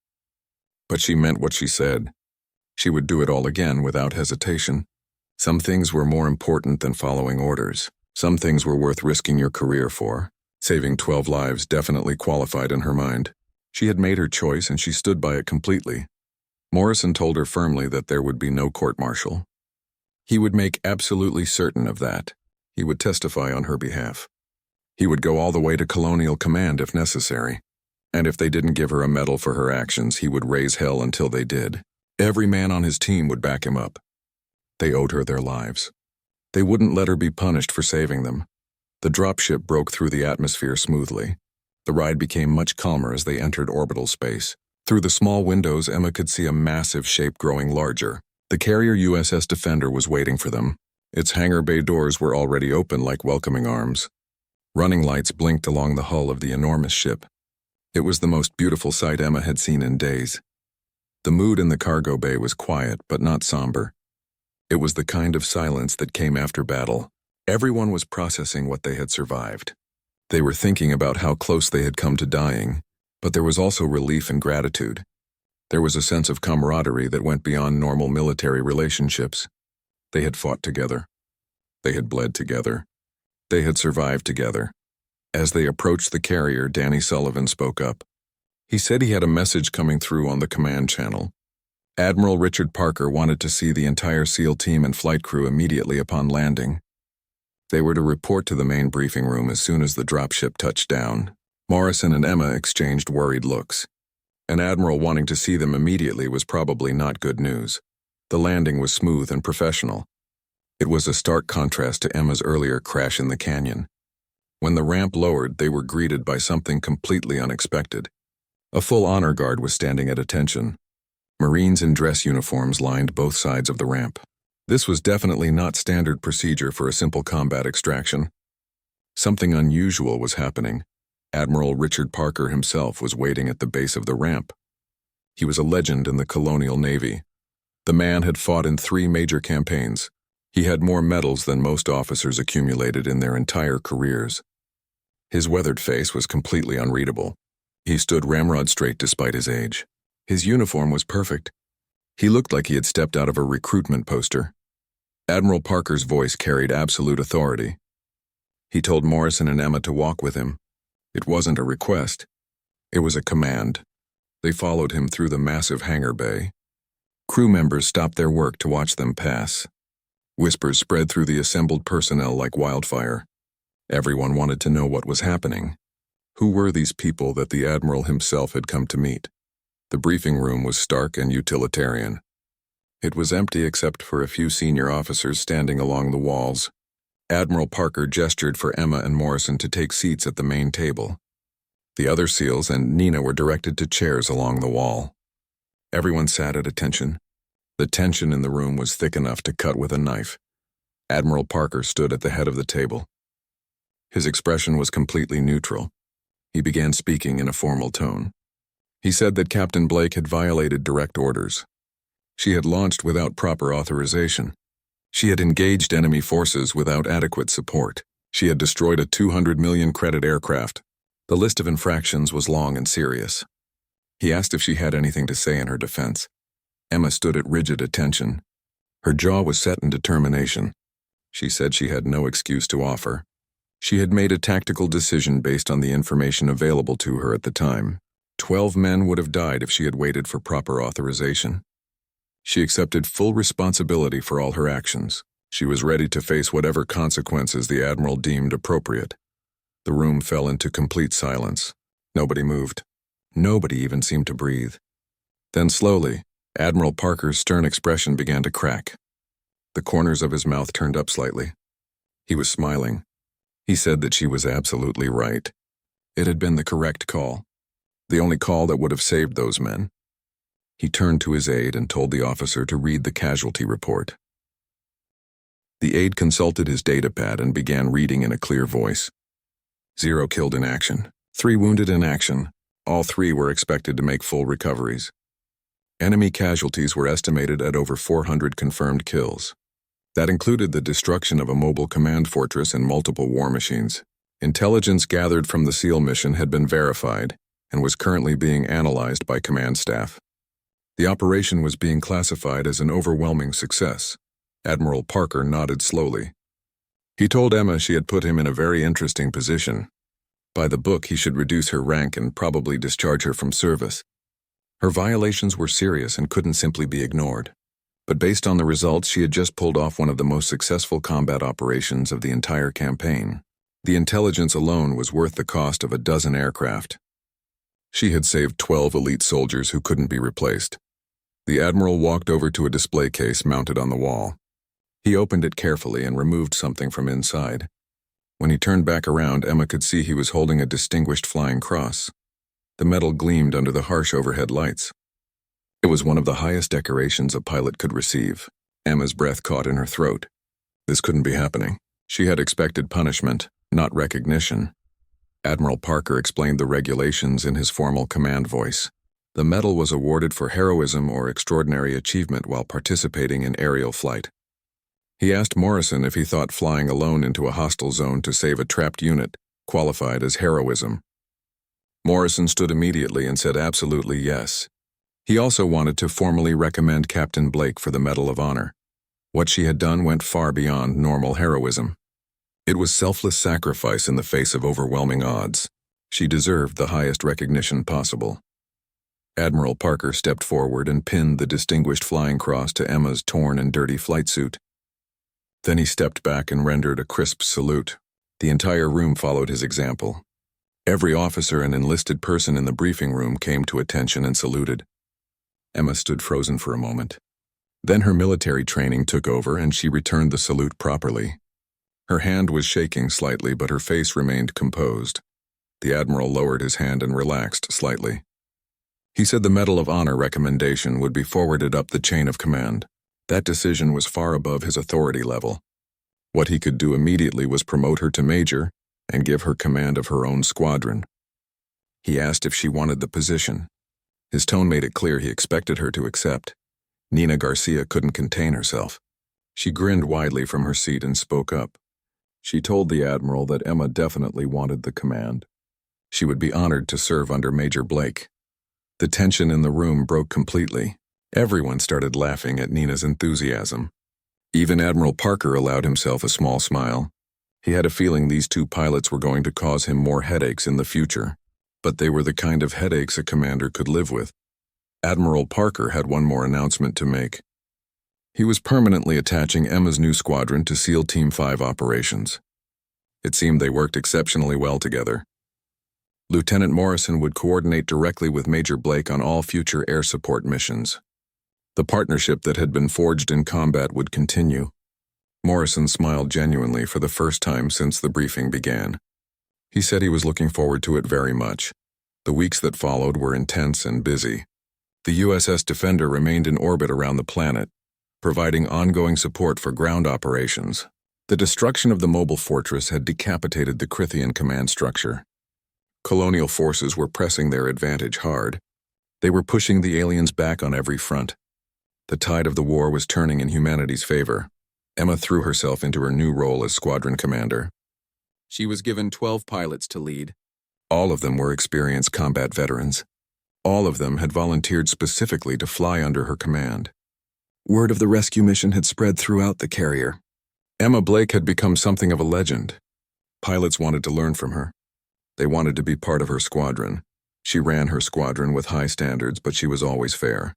But she meant what she said. She would do it all again without hesitation. Some things were more important than following orders. Some things were worth risking your career for. Saving 12 lives definitely qualified in her mind. She had made her choice and she stood by it completely. Morrison told her firmly that there would be no court-martial. He would make absolutely certain of that. He would testify on her behalf. He would go all the way to Colonial Command if necessary. And if they didn't give her a medal for her actions, he would raise hell until they did. Every man on his team would back him up. They owed her their lives. They wouldn't let her be punished for saving them. The dropship broke through the atmosphere smoothly. The ride became much calmer as they entered orbital space. Through the small windows, Emma could see a massive shape growing larger. The carrier USS Defender was waiting for them. Its hangar bay doors were already open like welcoming arms. Running lights blinked along the hull of the enormous ship. It was the most beautiful sight Emma had seen in days. The mood in the cargo bay was quiet but not somber. It was the kind of silence that came after battle. Everyone was processing what they had survived. They were thinking about how close they had come to dying, but there was also relief and gratitude. There was a sense of camaraderie that went beyond normal military relationships. They had fought together. They had bled together. They had survived together. As they approached the carrier, Danny Sullivan spoke up. He said he had a message coming through on the command channel. Admiral Richard Parker wanted to see the entire SEAL team and flight crew immediately upon landing. They were to report to the main briefing room as soon as the dropship touched down. Morrison and Emma exchanged worried looks. An admiral wanting to see them immediately was probably not good news. The landing was smooth and professional. It was a stark contrast to Emma's earlier crash in the canyon. When the ramp lowered, they were greeted by something completely unexpected. A full honor guard was standing at attention. Marines in dress uniforms lined both sides of the ramp. This was definitely not standard procedure for a simple combat extraction. Something unusual was happening. Admiral Richard Parker himself was waiting at the base of the ramp. He was a legend in the colonial navy. The man had fought in 3 major campaigns. He had more medals than most officers accumulated in their entire careers. His weathered face was completely unreadable. He stood ramrod straight despite his age. His uniform was perfect. He looked like he had stepped out of a recruitment poster. Admiral Parker's voice carried absolute authority. He told Morrison and Emma to walk with him. It wasn't a request. It was a command. They followed him through the massive hangar bay. Crew members stopped their work to watch them pass. Whispers spread through the assembled personnel like wildfire. Everyone wanted to know what was happening. Who were these people that the Admiral himself had come to meet? The briefing room was stark and utilitarian. It was empty except for a few senior officers standing along the walls. Admiral Parker gestured for Emma and Morrison to take seats at the main table. The other SEALs and Nina were directed to chairs along the wall. Everyone sat at attention. The tension in the room was thick enough to cut with a knife. Admiral Parker stood at the head of the table. His expression was completely neutral. He began speaking in a formal tone. He said that Captain Blake had violated direct orders. She had launched without proper authorization. She had engaged enemy forces without adequate support. She had destroyed a 200 million credit aircraft. The list of infractions was long and serious. He asked if she had anything to say in her defense. Emma stood at rigid attention. Her jaw was set in determination. She said she had no excuse to offer. She had made a tactical decision based on the information available to her at the time. 12 men would have died if she had waited for proper authorization. She accepted full responsibility for all her actions. She was ready to face whatever consequences the Admiral deemed appropriate. The room fell into complete silence. Nobody moved. Nobody even seemed to breathe. Then slowly, Admiral Parker's stern expression began to crack. The corners of his mouth turned up slightly. He was smiling. He said that she was absolutely right. It had been the correct call. The only call that would have saved those men. He turned to his aide and told the officer to read the casualty report. The aide consulted his datapad and began reading in a clear voice. 0 killed in action, 3 wounded in action. All 3 were expected to make full recoveries. Enemy casualties were estimated at over 400 confirmed kills. That included the destruction of a mobile command fortress and multiple war machines. Intelligence gathered from the SEAL mission had been verified and was currently being analyzed by command staff. The operation was being classified as an overwhelming success. Admiral Parker nodded slowly. He told Emma she had put him in a very interesting position. By the book, he should reduce her rank and probably discharge her from service. Her violations were serious and couldn't simply be ignored. But based on the results, she had just pulled off one of the most successful combat operations of the entire campaign. The intelligence alone was worth the cost of a dozen aircraft. She had saved 12 elite soldiers who couldn't be replaced. The Admiral walked over to a display case mounted on the wall. He opened it carefully and removed something from inside. When he turned back around, Emma could see he was holding a distinguished flying cross. The metal gleamed under the harsh overhead lights. It was one of the highest decorations a pilot could receive. Emma's breath caught in her throat. This couldn't be happening. She had expected punishment, not recognition. Admiral Parker explained the regulations in his formal command voice. The medal was awarded for heroism or extraordinary achievement while participating in aerial flight. He asked Morrison if he thought flying alone into a hostile zone to save a trapped unit qualified as heroism. Morrison stood immediately and said absolutely yes. He also wanted to formally recommend Captain Blake for the Medal of Honor. What she had done went far beyond normal heroism. It was selfless sacrifice in the face of overwhelming odds. She deserved the highest recognition possible. Admiral Parker stepped forward and pinned the distinguished flying cross to Emma's torn and dirty flight suit. Then he stepped back and rendered a crisp salute. The entire room followed his example. Every officer and enlisted person in the briefing room came to attention and saluted. Emma stood frozen for a moment. Then her military training took over and she returned the salute properly. Her hand was shaking slightly, but her face remained composed. The Admiral lowered his hand and relaxed slightly. He said the Medal of Honor recommendation would be forwarded up the chain of command. That decision was far above his authority level. What he could do immediately was promote her to major and give her command of her own squadron. He asked if she wanted the position. His tone made it clear he expected her to accept. Nina Garcia couldn't contain herself. She grinned widely from her seat and spoke up. She told the Admiral that Emma definitely wanted the command. She would be honored to serve under Major Blake. The tension in the room broke completely. Everyone started laughing at Nina's enthusiasm. Even Admiral Parker allowed himself a small smile. He had a feeling these two pilots were going to cause him more headaches in the future, but they were the kind of headaches a commander could live with. Admiral Parker had one more announcement to make. He was permanently attaching Emma's new squadron to SEAL Team 5 operations. It seemed they worked exceptionally well together. Lieutenant Morrison would coordinate directly with Major Blake on all future air support missions. The partnership that had been forged in combat would continue. Morrison smiled genuinely for the first time since the briefing began. He said he was looking forward to it very much. The weeks that followed were intense and busy. The USS Defender remained in orbit around the planet, providing ongoing support for ground operations. The destruction of the mobile fortress had decapitated the Crithian command structure. Colonial forces were pressing their advantage hard. They were pushing the aliens back on every front. The tide of the war was turning in humanity's favor. Emma threw herself into her new role as squadron commander. She was given 12 pilots to lead. All of them were experienced combat veterans. All of them had volunteered specifically to fly under her command. Word of the rescue mission had spread throughout the carrier. Emma Blake had become something of a legend. Pilots wanted to learn from her. They wanted to be part of her squadron. She ran her squadron with high standards, but she was always fair.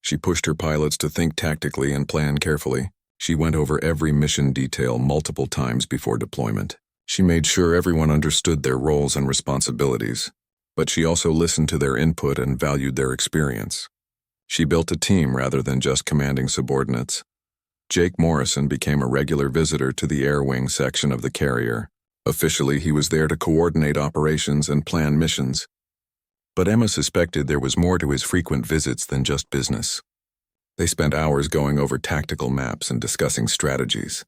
She pushed her pilots to think tactically and plan carefully. She went over every mission detail multiple times before deployment. She made sure everyone understood their roles and responsibilities, but she also listened to their input and valued their experience. She built a team rather than just commanding subordinates. Jake Morrison became a regular visitor to the air wing section of the carrier. Officially, he was there to coordinate operations and plan missions. But Emma suspected there was more to his frequent visits than just business. They spent hours going over tactical maps and discussing strategies.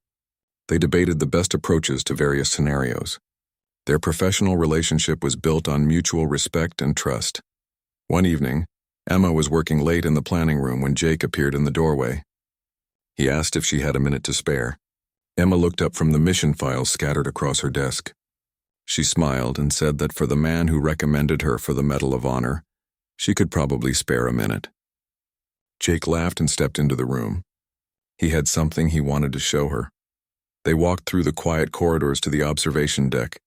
They debated the best approaches to various scenarios. Their professional relationship was built on mutual respect and trust. One evening, Emma was working late in the planning room when Jake appeared in the doorway. He asked if she had a minute to spare. Emma looked up from the mission files scattered across her desk. She smiled and said that for the man who recommended her for the Medal of Honor, she could probably spare a minute. Jake laughed and stepped into the room. He had something he wanted to show her. They walked through the quiet corridors to the observation deck.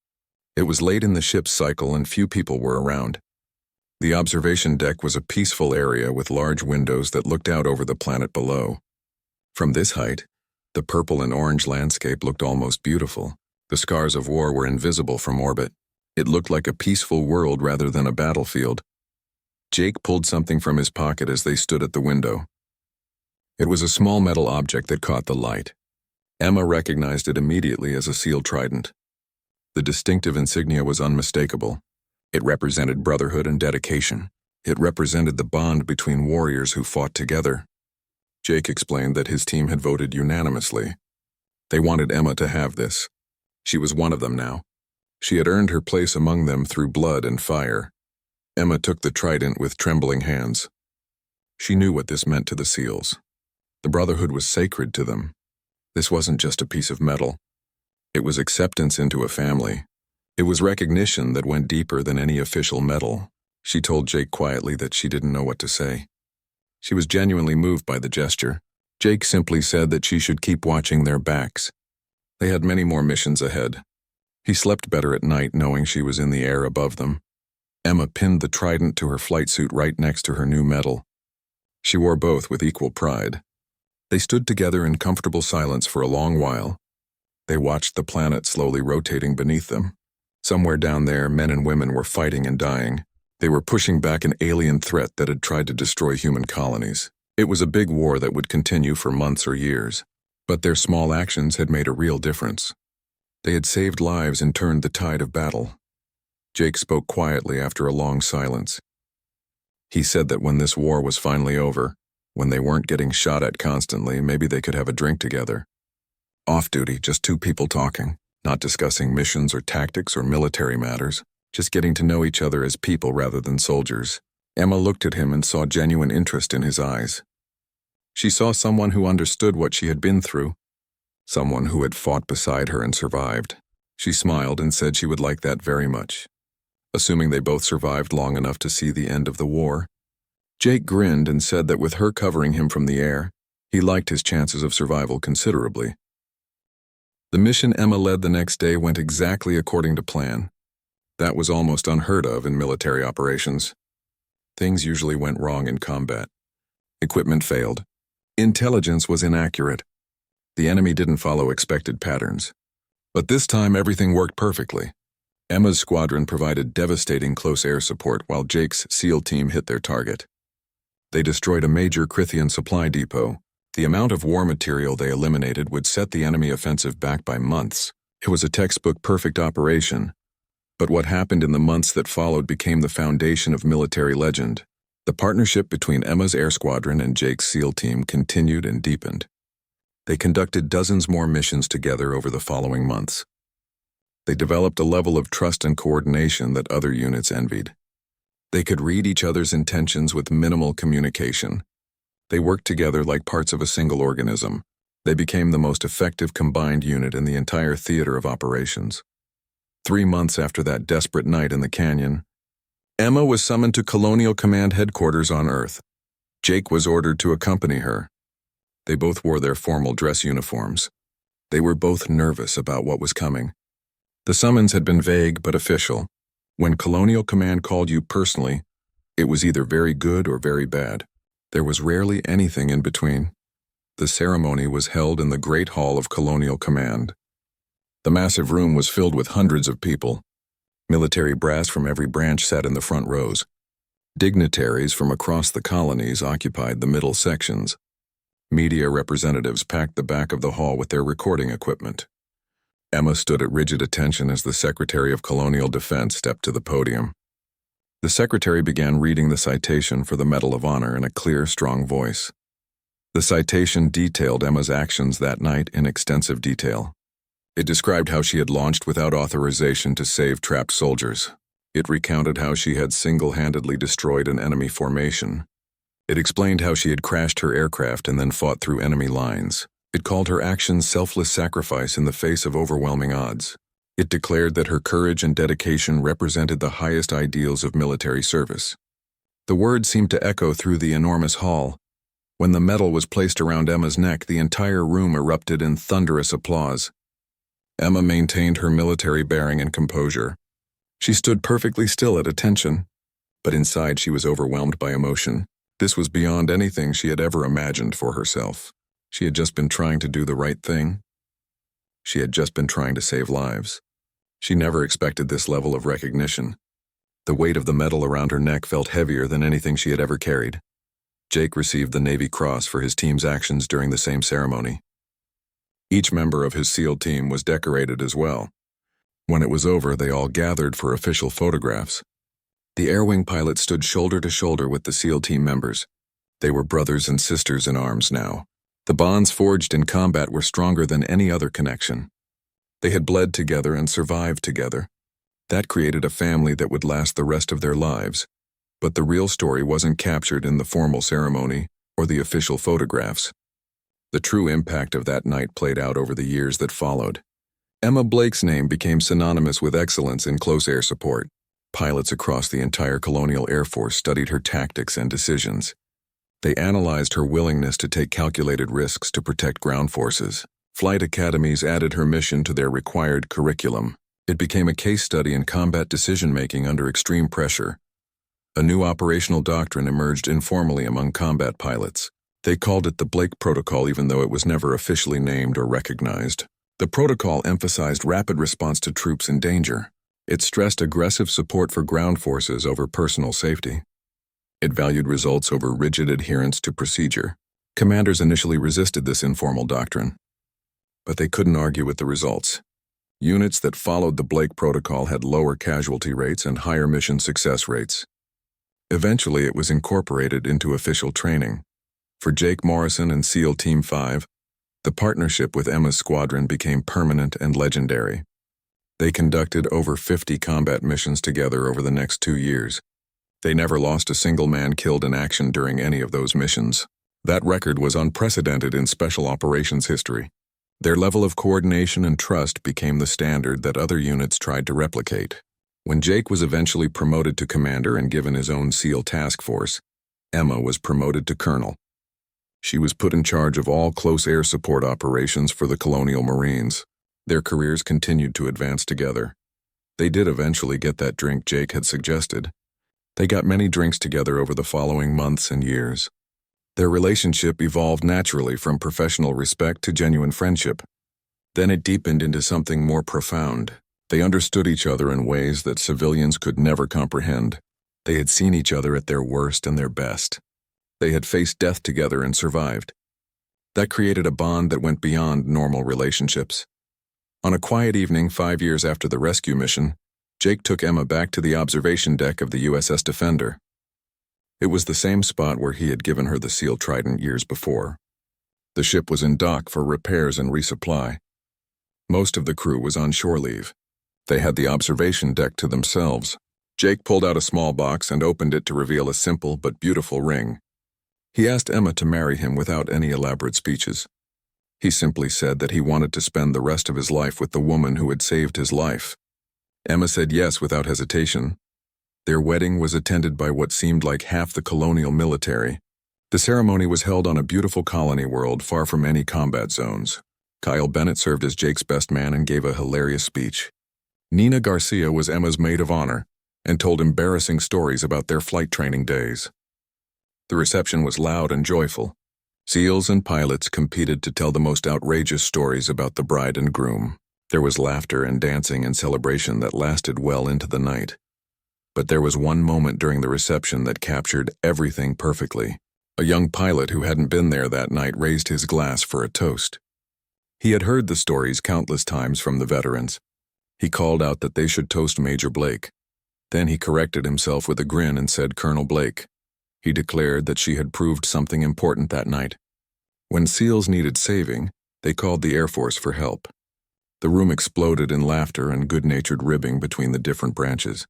It was late in the ship's cycle and few people were around. The observation deck was a peaceful area with large windows that looked out over the planet below. From this height, the purple and orange landscape looked almost beautiful. The scars of war were invisible from orbit. It looked like a peaceful world rather than a battlefield. Jake pulled something from his pocket as they stood at the window. It was a small metal object that caught the light. Emma recognized it immediately as a sealed trident. The distinctive insignia was unmistakable. It represented brotherhood and dedication. It represented the bond between warriors who fought together. Jake explained that his team had voted unanimously. They wanted Emma to have this. She was one of them now. She had earned her place among them through blood and fire. Emma took the trident with trembling hands. She knew what this meant to the SEALs. The brotherhood was sacred to them. This wasn't just a piece of metal. It was acceptance into a family. It was recognition that went deeper than any official medal. She told Jake quietly that she didn't know what to say. She was genuinely moved by the gesture. Jake simply said that she should keep watching their backs. They had many more missions ahead. He slept better at night knowing she was in the air above them. Emma pinned the trident to her flight suit right next to her new medal. She wore both with equal pride. They stood together in comfortable silence for a long while. They watched the planet slowly rotating beneath them. Somewhere down there, men and women were fighting and dying. They were pushing back an alien threat that had tried to destroy human colonies. It was a big war that would continue for months or years. But their small actions had made a real difference. They had saved lives and turned the tide of battle. Jake spoke quietly after a long silence. He said that when this war was finally over, when they weren't getting shot at constantly, maybe they could have a drink together. Off duty, just two people talking, not discussing missions or tactics or military matters, just getting to know each other as people rather than soldiers. Emma looked at him and saw genuine interest in his eyes. She saw someone who understood what she had been through, someone who had fought beside her and survived. She smiled and said she would like that very much. Assuming they both survived long enough to see the end of the war. Jake grinned and said that with her covering him from the air, he liked his chances of survival considerably. The mission Emma led the next day went exactly according to plan. That was almost unheard of in military operations. Things usually went wrong in combat. Equipment failed. Intelligence was inaccurate. The enemy didn't follow expected patterns. But this time everything worked perfectly. Emma's squadron provided devastating close air support while Jake's SEAL team hit their target. They destroyed a major Crithian supply depot. The amount of war material they eliminated would set the enemy offensive back by months. It was a textbook perfect operation. But what happened in the months that followed became the foundation of military legend. The partnership between Emma's air squadron and Jake's SEAL team continued and deepened. They conducted dozens more missions together over the following months. They developed a level of trust and coordination that other units envied. They could read each other's intentions with minimal communication. They worked together like parts of a single organism. They became the most effective combined unit in the entire theater of operations. 3 months after that desperate night in the canyon, Emma was summoned to Colonial Command headquarters on Earth. Jake was ordered to accompany her. They both wore their formal dress uniforms. They were both nervous about what was coming. The summons had been vague but official. When Colonial Command called you personally, it was either very good or very bad. There was rarely anything in between. The ceremony was held in the Great Hall of Colonial Command. The massive room was filled with hundreds of people. Military brass from every branch sat in the front rows. Dignitaries from across the colonies occupied the middle sections. Media representatives packed the back of the hall with their recording equipment. Emma stood at rigid attention as the Secretary of Colonial Defense stepped to the podium. The Secretary began reading the citation for the Medal of Honor in a clear, strong voice. The citation detailed Emma's actions that night in extensive detail. It described how she had launched without authorization to save trapped soldiers. It recounted how she had single-handedly destroyed an enemy formation. It explained how she had crashed her aircraft and then fought through enemy lines. It called her actions selfless sacrifice in the face of overwhelming odds. It declared that her courage and dedication represented the highest ideals of military service. The words seemed to echo through the enormous hall. When the medal was placed around Emma's neck, the entire room erupted in thunderous applause. Emma maintained her military bearing and composure. She stood perfectly still at attention, but inside she was overwhelmed by emotion. This was beyond anything she had ever imagined for herself. She had just been trying to do the right thing. She had just been trying to save lives. She never expected this level of recognition. The weight of the medal around her neck felt heavier than anything she had ever carried. Jake received the Navy Cross for his team's actions during the same ceremony. Each member of his SEAL team was decorated as well. When it was over, they all gathered for official photographs. The Air Wing pilot stood shoulder to shoulder with the SEAL team members. They were brothers and sisters in arms now. The bonds forged in combat were stronger than any other connection. They had bled together and survived together. That created a family that would last the rest of their lives. But the real story wasn't captured in the formal ceremony or the official photographs. The true impact of that night played out over the years that followed. Emma Blake's name became synonymous with excellence in close air support. Pilots across the entire Colonial Air Force studied her tactics and decisions. They analyzed her willingness to take calculated risks to protect ground forces. Flight academies added her mission to their required curriculum. It became a case study in combat decision-making under extreme pressure. A new operational doctrine emerged informally among combat pilots. They called it the Blake Protocol, even though it was never officially named or recognized. The protocol emphasized rapid response to troops in danger. It stressed aggressive support for ground forces over personal safety. It valued results over rigid adherence to procedure. Commanders initially resisted this informal doctrine, but they couldn't argue with the results. Units that followed the Blake Protocol had lower casualty rates and higher mission success rates. Eventually, it was incorporated into official training. For Jake Morrison and SEAL Team 5, the partnership with Emma's squadron became permanent and legendary. They conducted over 50 combat missions together over the next 2 years. They never lost a single man killed in action during any of those missions. That record was unprecedented in special operations history. Their level of coordination and trust became the standard that other units tried to replicate. When Jake was eventually promoted to commander and given his own SEAL task force, Emma was promoted to colonel. She was put in charge of all close air support operations for the Colonial Marines. Their careers continued to advance together. They did eventually get that drink Jake had suggested. They got many drinks together over the following months and years. Their relationship evolved naturally from professional respect to genuine friendship. Then it deepened into something more profound. They understood each other in ways that civilians could never comprehend. They had seen each other at their worst and their best. They had faced death together and survived. That created a bond that went beyond normal relationships. On a quiet evening 5 years after the rescue mission, Jake took Emma back to the observation deck of the USS Defender. It was the same spot where he had given her the SEAL Trident years before. The ship was in dock for repairs and resupply. Most of the crew was on shore leave. They had the observation deck to themselves. Jake pulled out a small box and opened it to reveal a simple but beautiful ring. He asked Emma to marry him without any elaborate speeches. He simply said that he wanted to spend the rest of his life with the woman who had saved his life. Emma said yes without hesitation. Their wedding was attended by what seemed like half the colonial military. The ceremony was held on a beautiful colony world far from any combat zones. Kyle Bennett served as Jake's best man and gave a hilarious speech. Nina Garcia was Emma's maid of honor and told embarrassing stories about their flight training days. The reception was loud and joyful. SEALs and pilots competed to tell the most outrageous stories about the bride and groom. There was laughter and dancing and celebration that lasted well into the night. But there was one moment during the reception that captured everything perfectly. A young pilot who hadn't been there that night raised his glass for a toast. He had heard the stories countless times from the veterans. He called out that they should toast Major Blake. Then he corrected himself with a grin and said Colonel Blake. He declared that she had proved something important that night. When SEALs needed saving, they called the Air Force for help. The room exploded in laughter and good-natured ribbing between the different branches.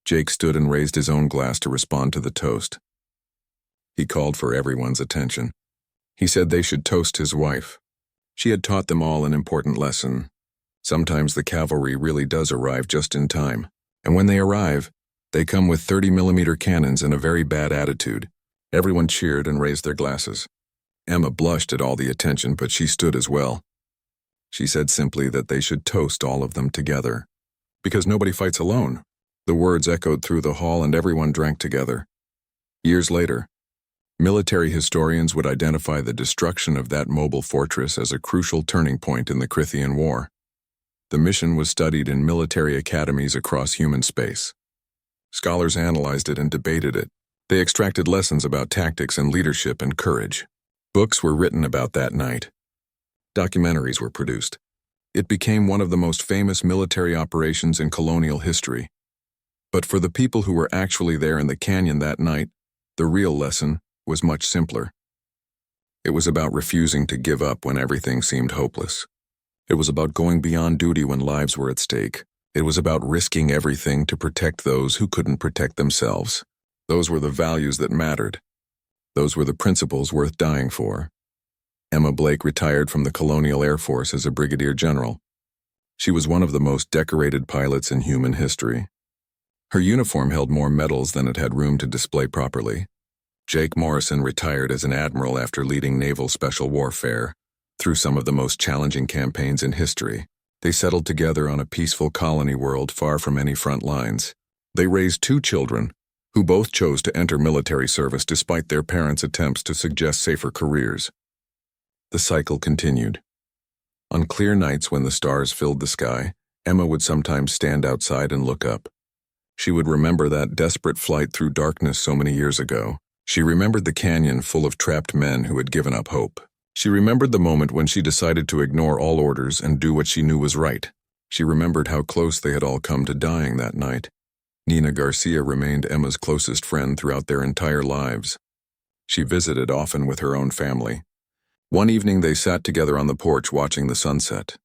Jake stood and raised his own glass to respond to the toast. He called for everyone's attention. He said they should toast his wife. She had taught them all an important lesson. Sometimes the cavalry really does arrive just in time. And when they arrive, they come with 30-millimeter cannons and a very bad attitude. Everyone cheered and raised their glasses. Emma blushed at all the attention, but she stood as well. She said simply that they should toast all of them together. Because nobody fights alone. The words echoed through the hall and everyone drank together. Years later, military historians would identify the destruction of that mobile fortress as a crucial turning point in the Scythian War. The mission was studied in military academies across human space. Scholars analyzed it and debated it. They extracted lessons about tactics and leadership and courage. Books were written about that night. Documentaries were produced. It became one of the most famous military operations in colonial history. But for the people who were actually there in the canyon that night, the real lesson was much simpler. It was about refusing to give up when everything seemed hopeless. It was about going beyond duty when lives were at stake. It was about risking everything to protect those who couldn't protect themselves. Those were the values that mattered. Those were the principles worth dying for. Emma Blake retired from the Colonial Air Force as a brigadier general. She was one of the most decorated pilots in human history. Her uniform held more medals than it had room to display properly. Jake Morrison retired as an admiral after leading naval special warfare through some of the most challenging campaigns in history. They settled together on a peaceful colony world far from any front lines. They raised 2 children, who both chose to enter military service despite their parents' attempts to suggest safer careers. The cycle continued. On clear nights when the stars filled the sky, Emma would sometimes stand outside and look up. She would remember that desperate flight through darkness so many years ago. She remembered the canyon full of trapped men who had given up hope. She remembered the moment when she decided to ignore all orders and do what she knew was right. She remembered how close they had all come to dying that night. Nina Garcia remained Emma's closest friend throughout their entire lives. She visited often with her own family. One evening they sat together on the porch watching the sunset.